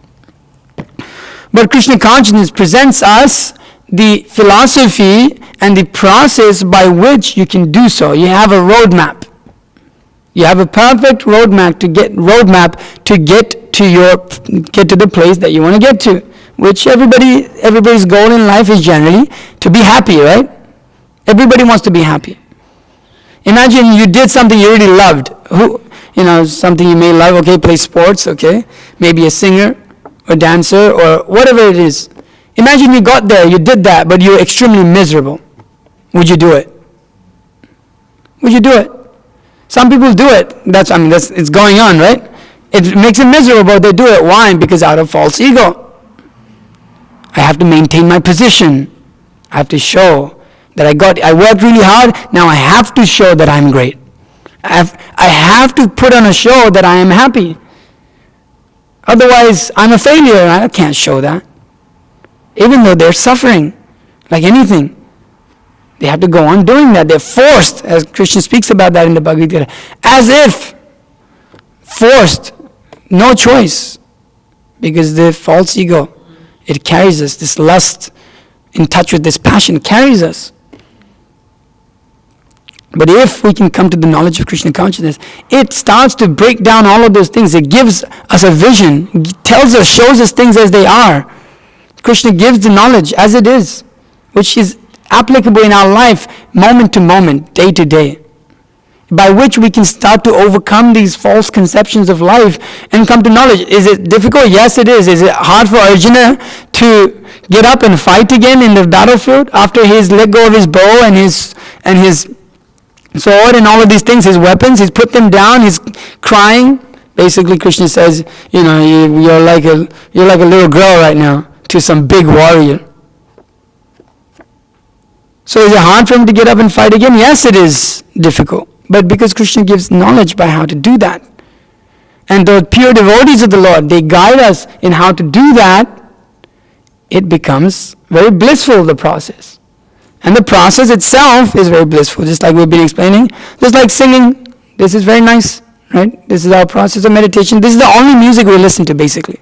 But Krishna consciousness presents us the philosophy and the process by which you can do so. You have a roadmap. You have a perfect roadmap to get to the place that you want to get to. Which everybody's goal in life is generally to be happy, right? Everybody wants to be happy. Imagine you did something you really loved. Something you may love, okay, play sports, okay, maybe a singer or dancer or whatever it is. Imagine you got there, you did that, but you're extremely miserable. Would you do it? Would you do it? Some people do it. It's going on, right? It makes them miserable. They do it. Why? Because out of false ego. I have to maintain my position. I have to show that I worked really hard. Now I have to show that I'm great. I have to put on a show that I am happy. Otherwise, I'm a failure. I can't show that. Even though they're suffering, like anything. They have to go on doing that. They're forced, as Krishna speaks about that in the Bhagavad Gita, as if forced, no choice. Because the false ego, it carries us, this lust, in touch with this passion, carries us. But if we can come to the knowledge of Krishna consciousness, it starts to break down all of those things. It gives us a vision, tells us, shows us things as they are. Krishna gives the knowledge as it is, which is applicable in our life, moment to moment, day to day, by which we can start to overcome these false conceptions of life and come to knowledge. Is it difficult? Yes, it is. Is it hard for Arjuna to get up and fight again in the battlefield after he's let go of his bow and his sword and all of these things, his weapons? He's put them down. He's crying. Basically, Krishna says, you're like a little girl right now to some big warrior. So is it hard for him to get up and fight again? Yes, it is difficult. But because Krishna gives knowledge by how to do that. And the pure devotees of the Lord, they guide us in how to do that. It becomes very blissful, the process. And the process itself is very blissful, just like we've been explaining. Just like singing, this is very nice, right? This is our process of meditation. This is the only music we listen to, basically.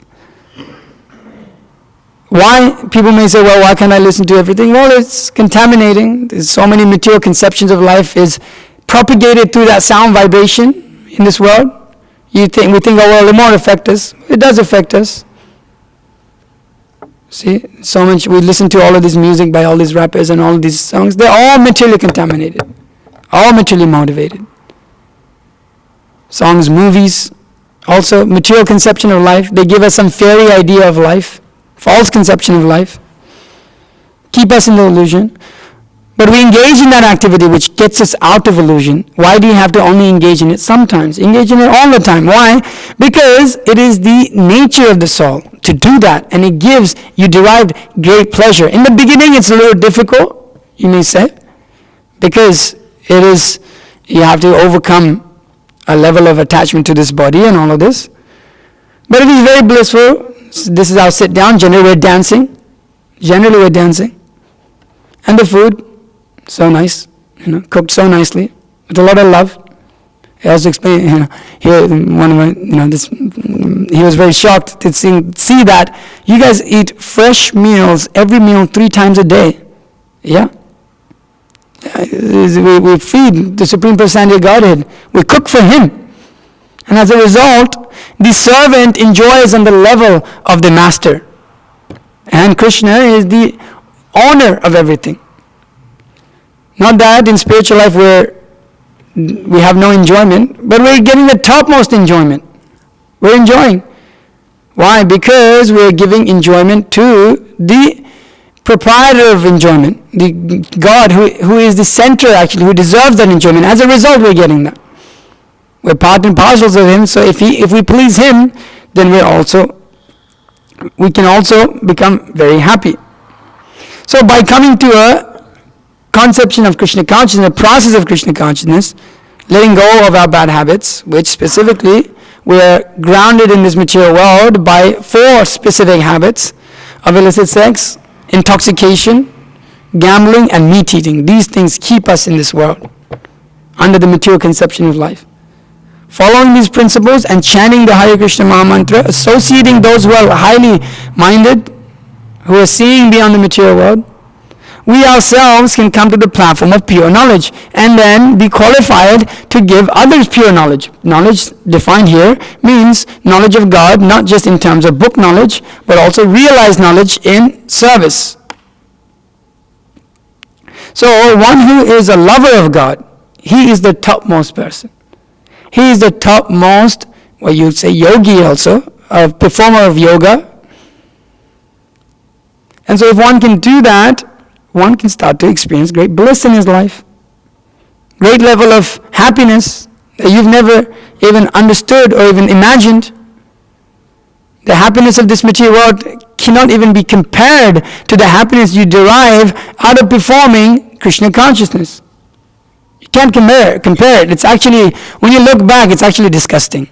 Why? People may say, well, why can't I listen to everything? Well, it's contaminating. There's so many material conceptions of life is propagated through that sound vibration in this world. We think, oh, well, it won't affect us. It does affect us. See, so much, we listen to all of this music by all these rappers and all these songs. They're all materially contaminated. All materially motivated. Songs, movies, also material conception of life. They give us some fairy idea of life. False conception of life. Keep us in the illusion. But we engage in that activity which gets us out of illusion. Why do you have to only engage in it sometimes? Engage in it all the time. Why? Because it is the nature of the soul to do that. And you derive great pleasure. In the beginning it's a little difficult, you may say. Because you have to overcome a level of attachment to this body and all of this. But it is very blissful. This is our sit down. Generally we're dancing. And the food, so nice, cooked so nicely, with a lot of love. He also explained, he was very shocked to see that you guys eat fresh meals, every meal 3 times a day. Yeah? We feed the Supreme Personality of Godhead. We cook for Him. And as a result, the servant enjoys on the level of the master. And Krishna is the owner of everything. Not that in spiritual life we have no enjoyment, but we're getting the topmost enjoyment. We're enjoying. Why? Because we're giving enjoyment to the proprietor of enjoyment, the God who is the center actually, who deserves that enjoyment. As a result, we're getting that. We're part and parcels of Him, so if we please Him, then we can also become very happy. So by coming to a conception of Krishna consciousness, a process of Krishna consciousness, letting go of our bad habits, which specifically we're grounded in this material world by 4 specific habits of illicit sex, intoxication, gambling, and meat eating. These things keep us in this world. under the material conception of life. Following these principles and chanting the Hare Krishna Mahamantra, associating those who are highly minded, who are seeing beyond the material world, we ourselves can come to the platform of pure knowledge and then be qualified to give others pure knowledge. Knowledge defined here means knowledge of God, not just in terms of book knowledge, but also realized knowledge in service. So one who is a lover of God, he is the topmost person. He is the topmost, well, you say yogi also, a performer of yoga. And so if one can do that, one can start to experience great bliss in his life. Great level of happiness that you've never even understood or even imagined. The happiness of this material world cannot even be compared to the happiness you derive out of performing Krishna consciousness. You can't compare it. It's actually, when you look back, it's actually disgusting.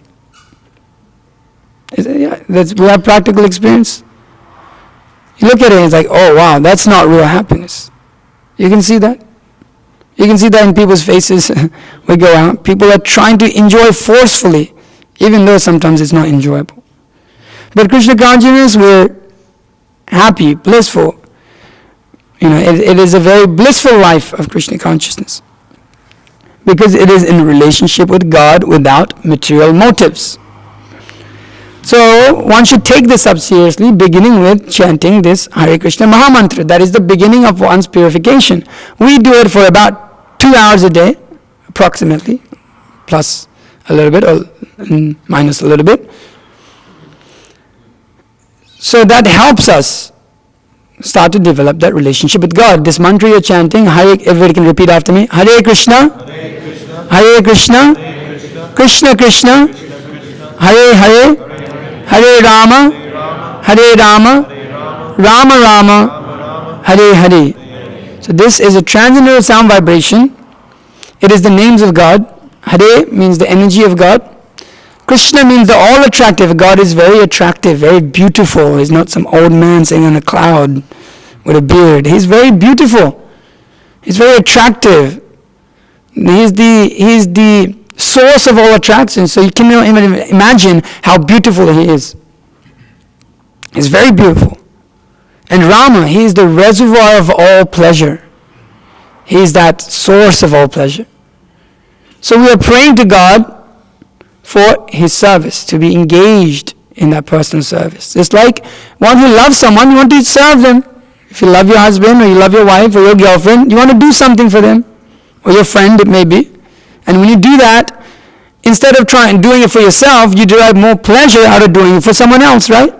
We have practical experience. You look at it and it's like, oh wow, that's not real happiness. You can see that. You can see that in people's faces. We go out. People are trying to enjoy forcefully, even though sometimes it's not enjoyable. But Krishna consciousness, we're happy, blissful. It is a very blissful life of Krishna consciousness. Because it is in relationship with God without material motives. So one should take this up seriously, beginning with chanting this Hare Krishna Mahamantra. That is the beginning of one's purification. We do it for about 2 hours a day, approximately, plus a little bit or minus a little bit. So that helps us start to develop that relationship with God. This mantra you're chanting, everybody can repeat after me. Hare Krishna, Hare Krishna, Krishna Krishna, Hare Hare, Hare Rama, Hare Rama, Rama Rama, Hare Hare. So this is a transcendental sound vibration. It is the names of God. Hare means the energy of God. Krishna means the all-attractive. God is very attractive, very beautiful. He's not some old man sitting on a cloud with a beard. He's very beautiful. He's very attractive. He's the source of all attraction. So you cannot even imagine how beautiful he is. He's very beautiful. And Rama, he is the reservoir of all pleasure. He is that source of all pleasure. So we are praying to God for his service, to be engaged in that personal service. It's like one who loves someone, you want to serve them. If you love your husband or you love your wife or your girlfriend, you want to do something for them, or your friend it may be. And when you do that, instead of doing it for yourself, you derive more pleasure out of doing it for someone else, right?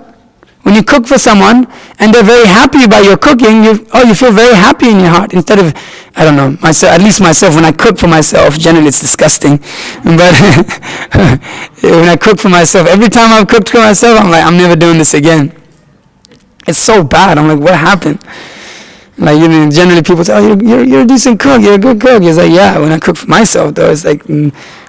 When you cook for someone and they're very happy by your cooking, you feel very happy in your heart. Instead of, I don't know, at least myself, when I cook for myself, generally it's disgusting. But when I cook for myself, every time I've cooked for myself, I'm like, I'm never doing this again. It's so bad. I'm like, what happened? Like, generally people say, oh, you're a decent cook, you're a good cook. It's like, yeah, when I cook for myself, though, it's like,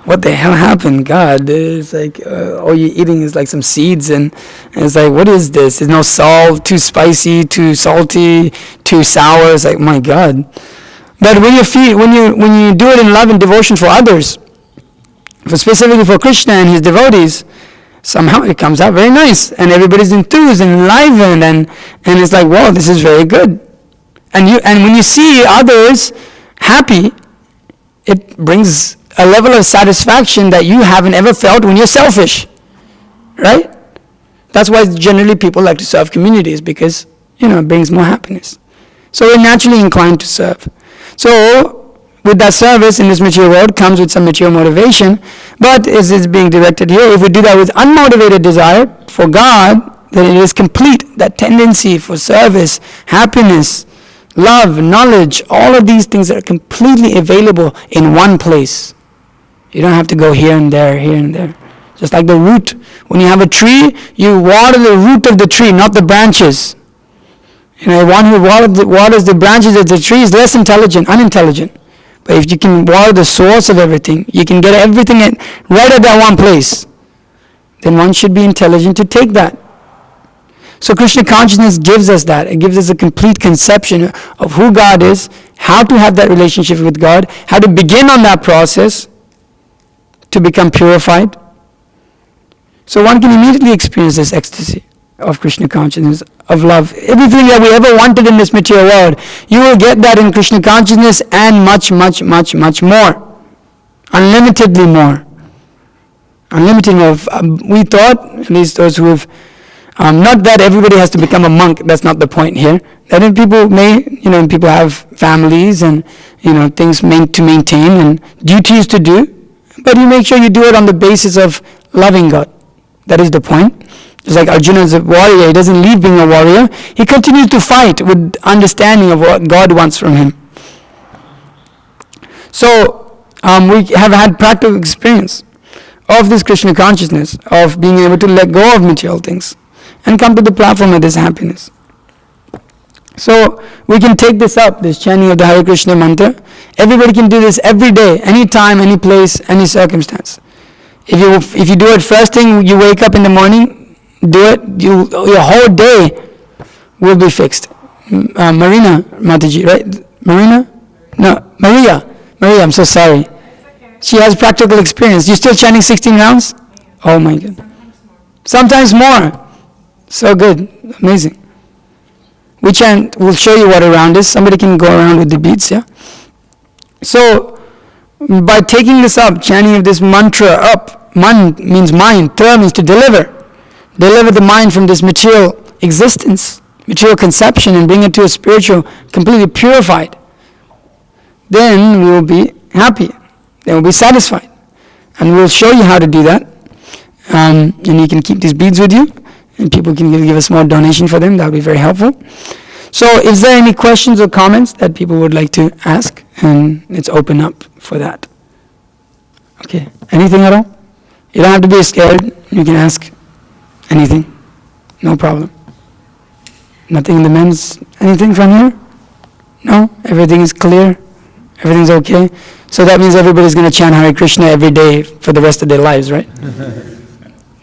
what the hell happened? God, it's like, all you're eating is like some seeds, and it's like, what is this? There's no salt, too spicy, too salty, too sour. It's like, my God. But when you do it in love and devotion for others, specifically for Krishna and his devotees, somehow it comes out very nice, and everybody's enthused and enlivened, and it's like, wow, this is very good. And when you see others happy, it brings a level of satisfaction that you haven't ever felt when you're selfish, right? That's why generally people like to serve communities, because it brings more happiness. So we're naturally inclined to serve. So with that service in this material world comes with some material motivation, but as is being directed here, if we do that with unmotivated desire for God, then it is complete. That tendency for service, happiness, love, knowledge, all of these things are completely available in one place. You don't have to go here and there, here and there. Just like the root. When you have a tree, you water the root of the tree, not the branches. One who waters the branches of the tree is less unintelligent. But if you can water the source of everything, you can get everything right at that one place. Then one should be intelligent to take that. So Krishna consciousness gives us that. It gives us a complete conception of who God is, how to have that relationship with God, how to begin on that process to become purified. So one can immediately experience this ecstasy of Krishna consciousness, of love. Everything that we ever wanted in this material world, you will get that in Krishna consciousness and much, much, much, much more. Unlimitedly more. Unlimited more. We thought, at least those who have, not that everybody has to become a monk, that's not the point here. That people may, people have families and, things to maintain and duties to do, but you make sure you do it on the basis of loving God. That is the point. Just like Arjuna is a warrior, he doesn't leave being a warrior. He continues to fight with understanding of what God wants from him. So, we have had practical experience of this Krishna consciousness, of being able to let go of material things and come to the platform of this happiness. So, we can take this up, this chanting of the Hare Krishna mantra. Everybody can do this every day, any time, any place, any circumstance. If you do it first thing, you wake up in the morning, do it, your whole day will be fixed. Marina Mataji, right? Marina? No, Maria, I'm so sorry. She has practical experience. You still chanting 16 rounds? Oh my God. Sometimes more. So good. Amazing. We chant, we'll show you what a round is. Somebody can go around with the beats, yeah? So, by taking this up, chanting of this mantra up, man means mind, tra means to deliver the mind from this material existence, material conception, and bring it to a spiritual, completely purified. Then we will be happy. Then we'll be satisfied. And we'll show you how to do that. And you can keep these beads with you, and people can give a small donation for them. That would be very helpful. So is there any questions or comments that people would like to ask? And it's open up for that. Okay, anything at all? You don't have to be scared. You can ask anything. No problem. Nothing in the men's, anything from here? No? Everything is clear? Everything's okay? So that means everybody's going to chant Hare Krishna every day for the rest of their lives, right?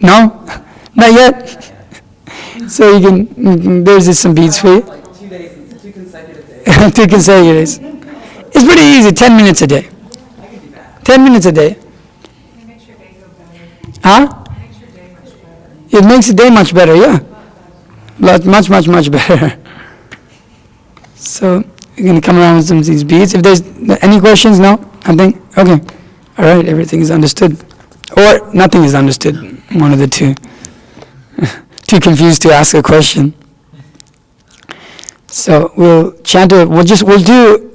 No? Not yet? So you can, there's some beads for you. Like 2 days, 2 consecutive days. 2 consecutive days. It's pretty easy, 10 minutes a day. I can do that. 10 minutes a day. It makes your day go better. Huh? It makes your day much better. It makes the day much better, yeah. Much, much, much better. So, you're going to come around with some of these beads. If there's any questions, no? I think, okay. All right, everything is understood. Or nothing is understood, one of the two. Too confused to ask a question. So we'll chant it. We'll do,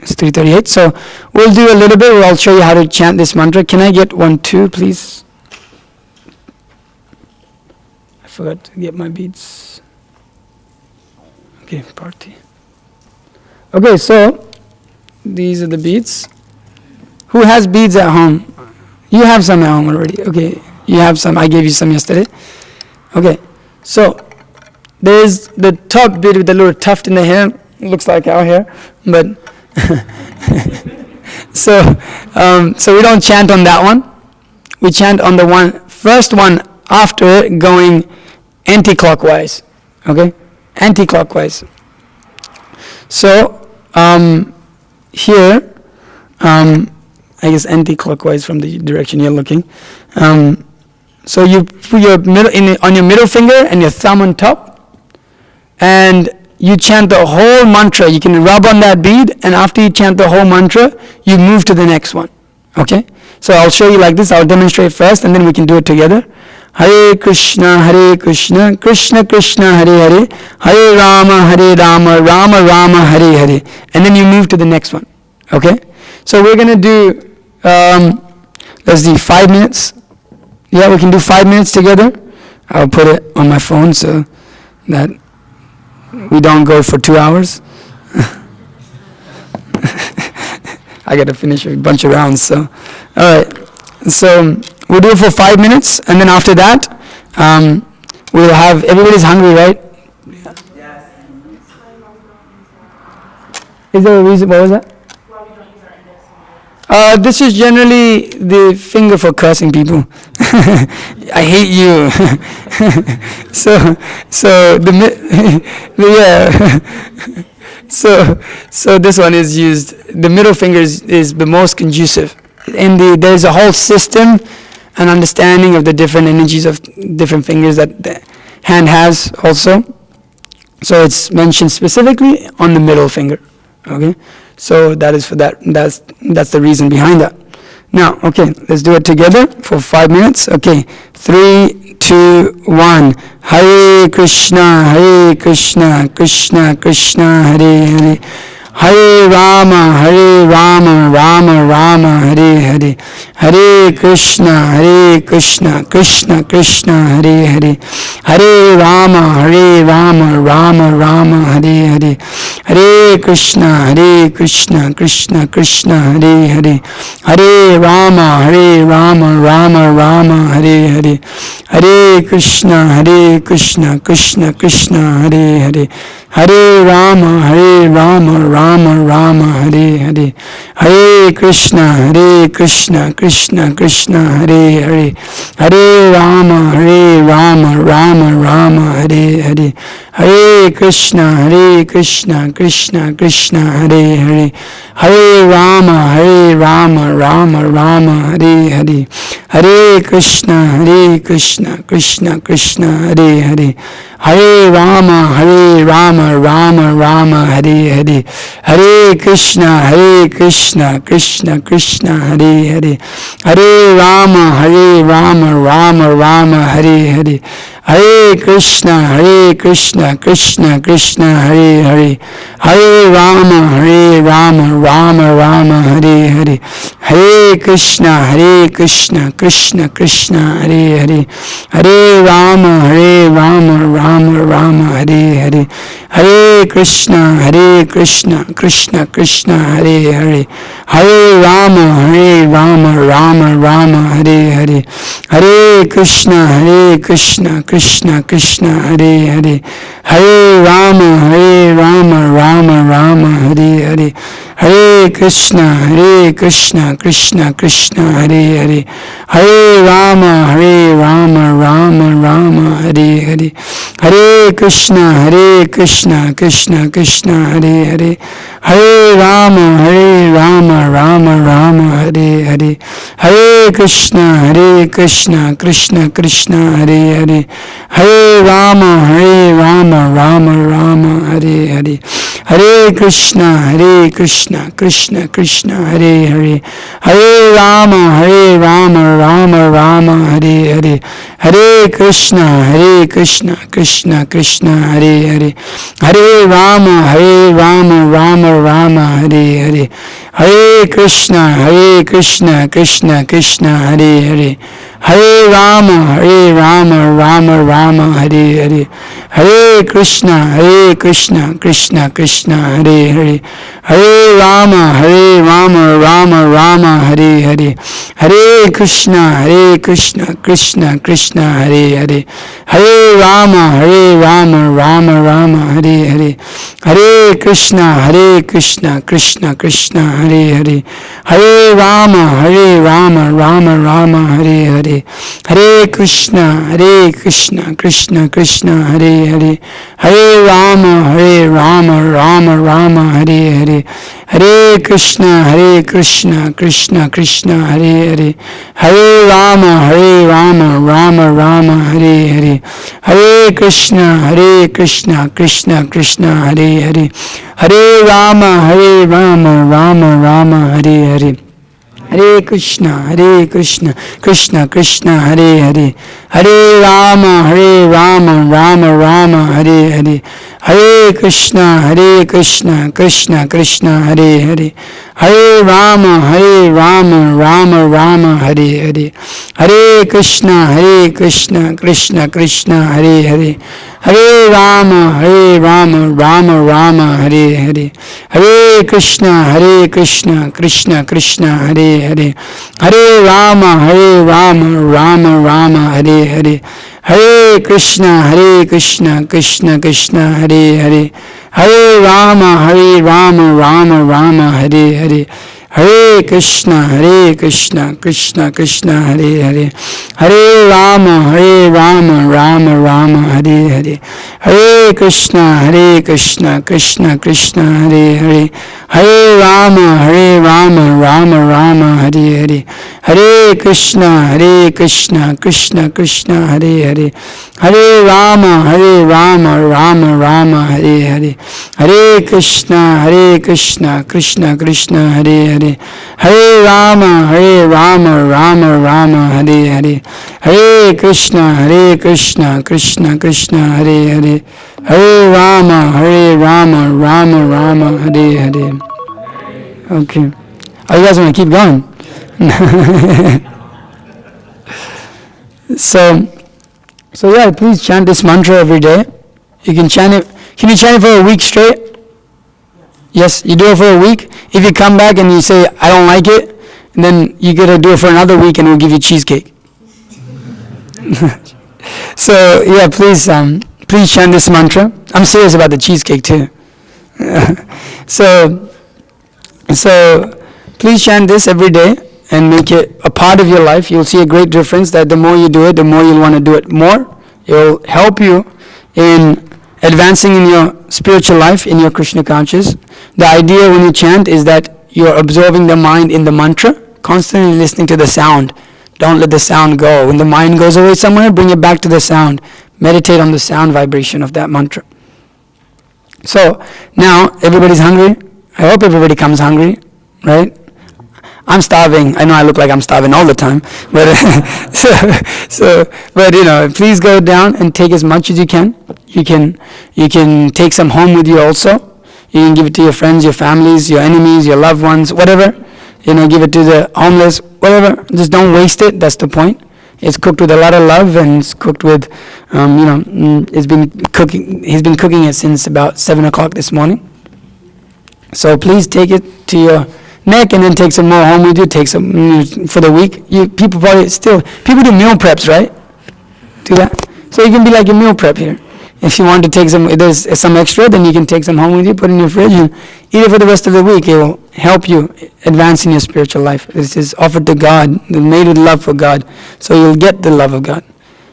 it's 3:38, so we'll do a little bit. I'll show you how to chant this mantra. Can I get 1, 2, please? I forgot to get my beads. Okay, party. Okay, so these are the beads. Who has beads at home? You have some at home already. Okay, you have some. I gave you some yesterday. Okay, so there's the top bit with the little tuft in the hair. It looks like our hair, but so we don't chant on that one. We chant on the first one after it, going anti-clockwise. Okay, anti-clockwise. So here, I guess anti-clockwise from the direction you're looking. So you put your on your middle finger and your thumb on top, and you chant the whole mantra. You can rub on that bead, and after you chant the whole mantra, you move to the next one. Okay? So I'll show you like this. I'll demonstrate first, and then we can do it together. Hare Krishna, Krishna Krishna, Hare Hare, Hare Rama, Rama Rama, Hare Hare. And then you move to the next one. Okay? So we're going to do, let's see, 5 minutes. Yeah, we can do 5 minutes together. I'll put it on my phone so that we don't go for 2 hours. I got to finish a bunch of rounds, so. All right. So we'll do it for 5 minutes, and then after that, we'll have, everybody's hungry, right? Yes. Is there a reason, what was that? This is generally the finger for cursing people. I hate you. so yeah. So this one is used. The middle finger is the most conducive. There's a whole system and understanding of the different energies of different fingers that the hand has also. So it's mentioned specifically on the middle finger. Okay. So that is for that. That's the reason behind that. Now, okay, let's do it together for 5 minutes. Okay, 3, 2, 1. Hare Krishna, Krishna Krishna, Hare Hare. Hare Rama, Rama Rama, Hare Hare. Hare Krishna, Krishna Krishna, Hare Hare. Hare Rama, Rama Rama, Hare Hare. Hare Krishna, Krishna Krishna, Hare Hare. Hare Rama, Rama Rama, Hare Hare. Hare Krishna, Krishna Krishna, Hare Hare. Hare Rama, Rama Hare Hare. Hare Krishna, Krishna Krishna, Hare Hare. Hare Rama, Rama Hare Hare. Hare Krishna, Krishna Krishna, Hare Hare. Hare Rama, Rama Hare Hare. Hare Krishna, Krishna Krishna, Hare Hare. Hare Rama, Rama Hare Hare. Hare Krishna, Krishna Krishna, Hare Hare. Hare Rama, Rama Hare Hare. Hare Krishna, Krishna Krishna, Hare Hare. Hare Rama, Rama Hare Hare. Hare Krishna, Krishna Krishna, Hare Hare. Hare Rama, Rama Hare Hare. Hare Krishna, Krishna Krishna, Hare Hare. Hare Rama, Rama Hare Hare. Hare Krishna, Krishna Krishna, Hare Hare. Hare Rama, Rama Hare Hare. Hare Krishna, Krishna Krishna, Hare Hare. Hare Rama, Rama Hare Hare. Hare Krishna, Krishna Krishna, Hare Hare. Hare Rama, Rama Hare Hare. Hare Krishna, Krishna Krishna, Hare Hare. Hare Rama, Rama Hare Hare. Hare Krishna, Krishna Krishna, Hare Hare. Hare Rama, Rama Hare Hare. Hare Krishna, Krishna Krishna, Hare Hare. Hare Rama, Rama Hare Hare. Hare Krishna, Krishna Krishna, Hare Hare. Hare Rama, Rama Hare Hare. Hare Krishna, Krishna Krishna, Hare Hare. Hare Rama, Rama Hare Hare. Hare Krishna, Krishna Krishna, Hare Hare. Hare Rama, Rama Hare Hare. Hare Krishna, Krishna Krishna, Hare Hare. Hare Rama, Rama Hare Hare. Hare Krishna, Krishna Krishna, Hare Hare. Hare Rama, Rama Hare Hare. Hare Krishna, Krishna Krishna, Hare Hare. Hare Rama, Rama Hare Hare. Hare Krishna, Krishna Krishna, Hare Hare. Hare Rama, Rama Hare Hare. Hare Krishna, Krishna Krishna, Hare Hare. Hare Rama, Rama Hare Hare. Hare Krishna, Krishna Krishna, Hare Hare. Hare Rama, Rama Hare Hare. Hare Krishna, Krishna Krishna, Hare Hare. Hare Rama, Rama Hare Hare. Hare Krishna, Krishna Krishna, Hare Hare. Hare Rama, Rama Hare Hare. Hare Krishna, Krishna Krishna, Hare Hare. Hare Rama, Rama Hare Hare. Hare Krishna, Krishna Krishna, Hare Hare, Hare Rama, Rama Rama, Hare Hare, Hare Krishna, Krishna Krishna, Hare Hare, Hare Rama, Rama Rama, Hare Hare, Hare Krishna, Krishna Krishna, Hare Hare, Hare Rama, Rama Rama, Hare Hare, Hare Krishna, Krishna Krishna, Hare Hare, Hare Rama, Rama Rama, Hare Hare, Hare Krishna, Krishna Krishna, Hare Hare, Hare Rama, Rama Hare Hare. Okay. Oh, you guys want to keep going? So yeah, please chant this mantra every day. You can chant it. Can you chant it for a week straight? Yes, you do it for a week. If you come back and you say, I don't like it, and then you got to do it for another week and we'll give you cheesecake. So yeah, please chant this mantra. I'm serious about the cheesecake too. So please chant this every day and make it a part of your life. You'll see a great difference that the more you do it, the more you'll want to do it more. It will help you in advancing in your spiritual life, in your Krishna conscious. The idea when you chant is that you're absorbing the mind in the mantra, constantly listening to the sound. Don't let the sound go. When the mind goes away somewhere, bring it back to the sound. Meditate on the sound vibration of that mantra. So now everybody's hungry. I hope everybody comes hungry, right? I'm starving. I know I look like I'm starving all the time, but but please go down and take as much as you can. You can take some home with you also. You can give it to your friends, your families, your enemies, your loved ones, whatever. Give it to the homeless, whatever. Just don't waste it. That's the point. It's cooked with a lot of love, and it's cooked with, he's been cooking it since about 7 o'clock this morning. So please take it to your neck and then take some more home with you. Take some for the week. People do meal preps, right? Do that. So you can be like a meal prep here. If you want to take if there's some extra, then you can take some home with you, put it in your fridge, and eat it for the rest of the week. It will help you advance in your spiritual life. This is offered to God, made with love for God. So you'll get the love of God.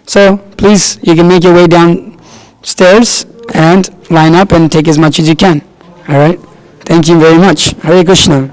So please, you can make your way downstairs and line up and take as much as you can. All right? Thank you very much. Hare Krishna.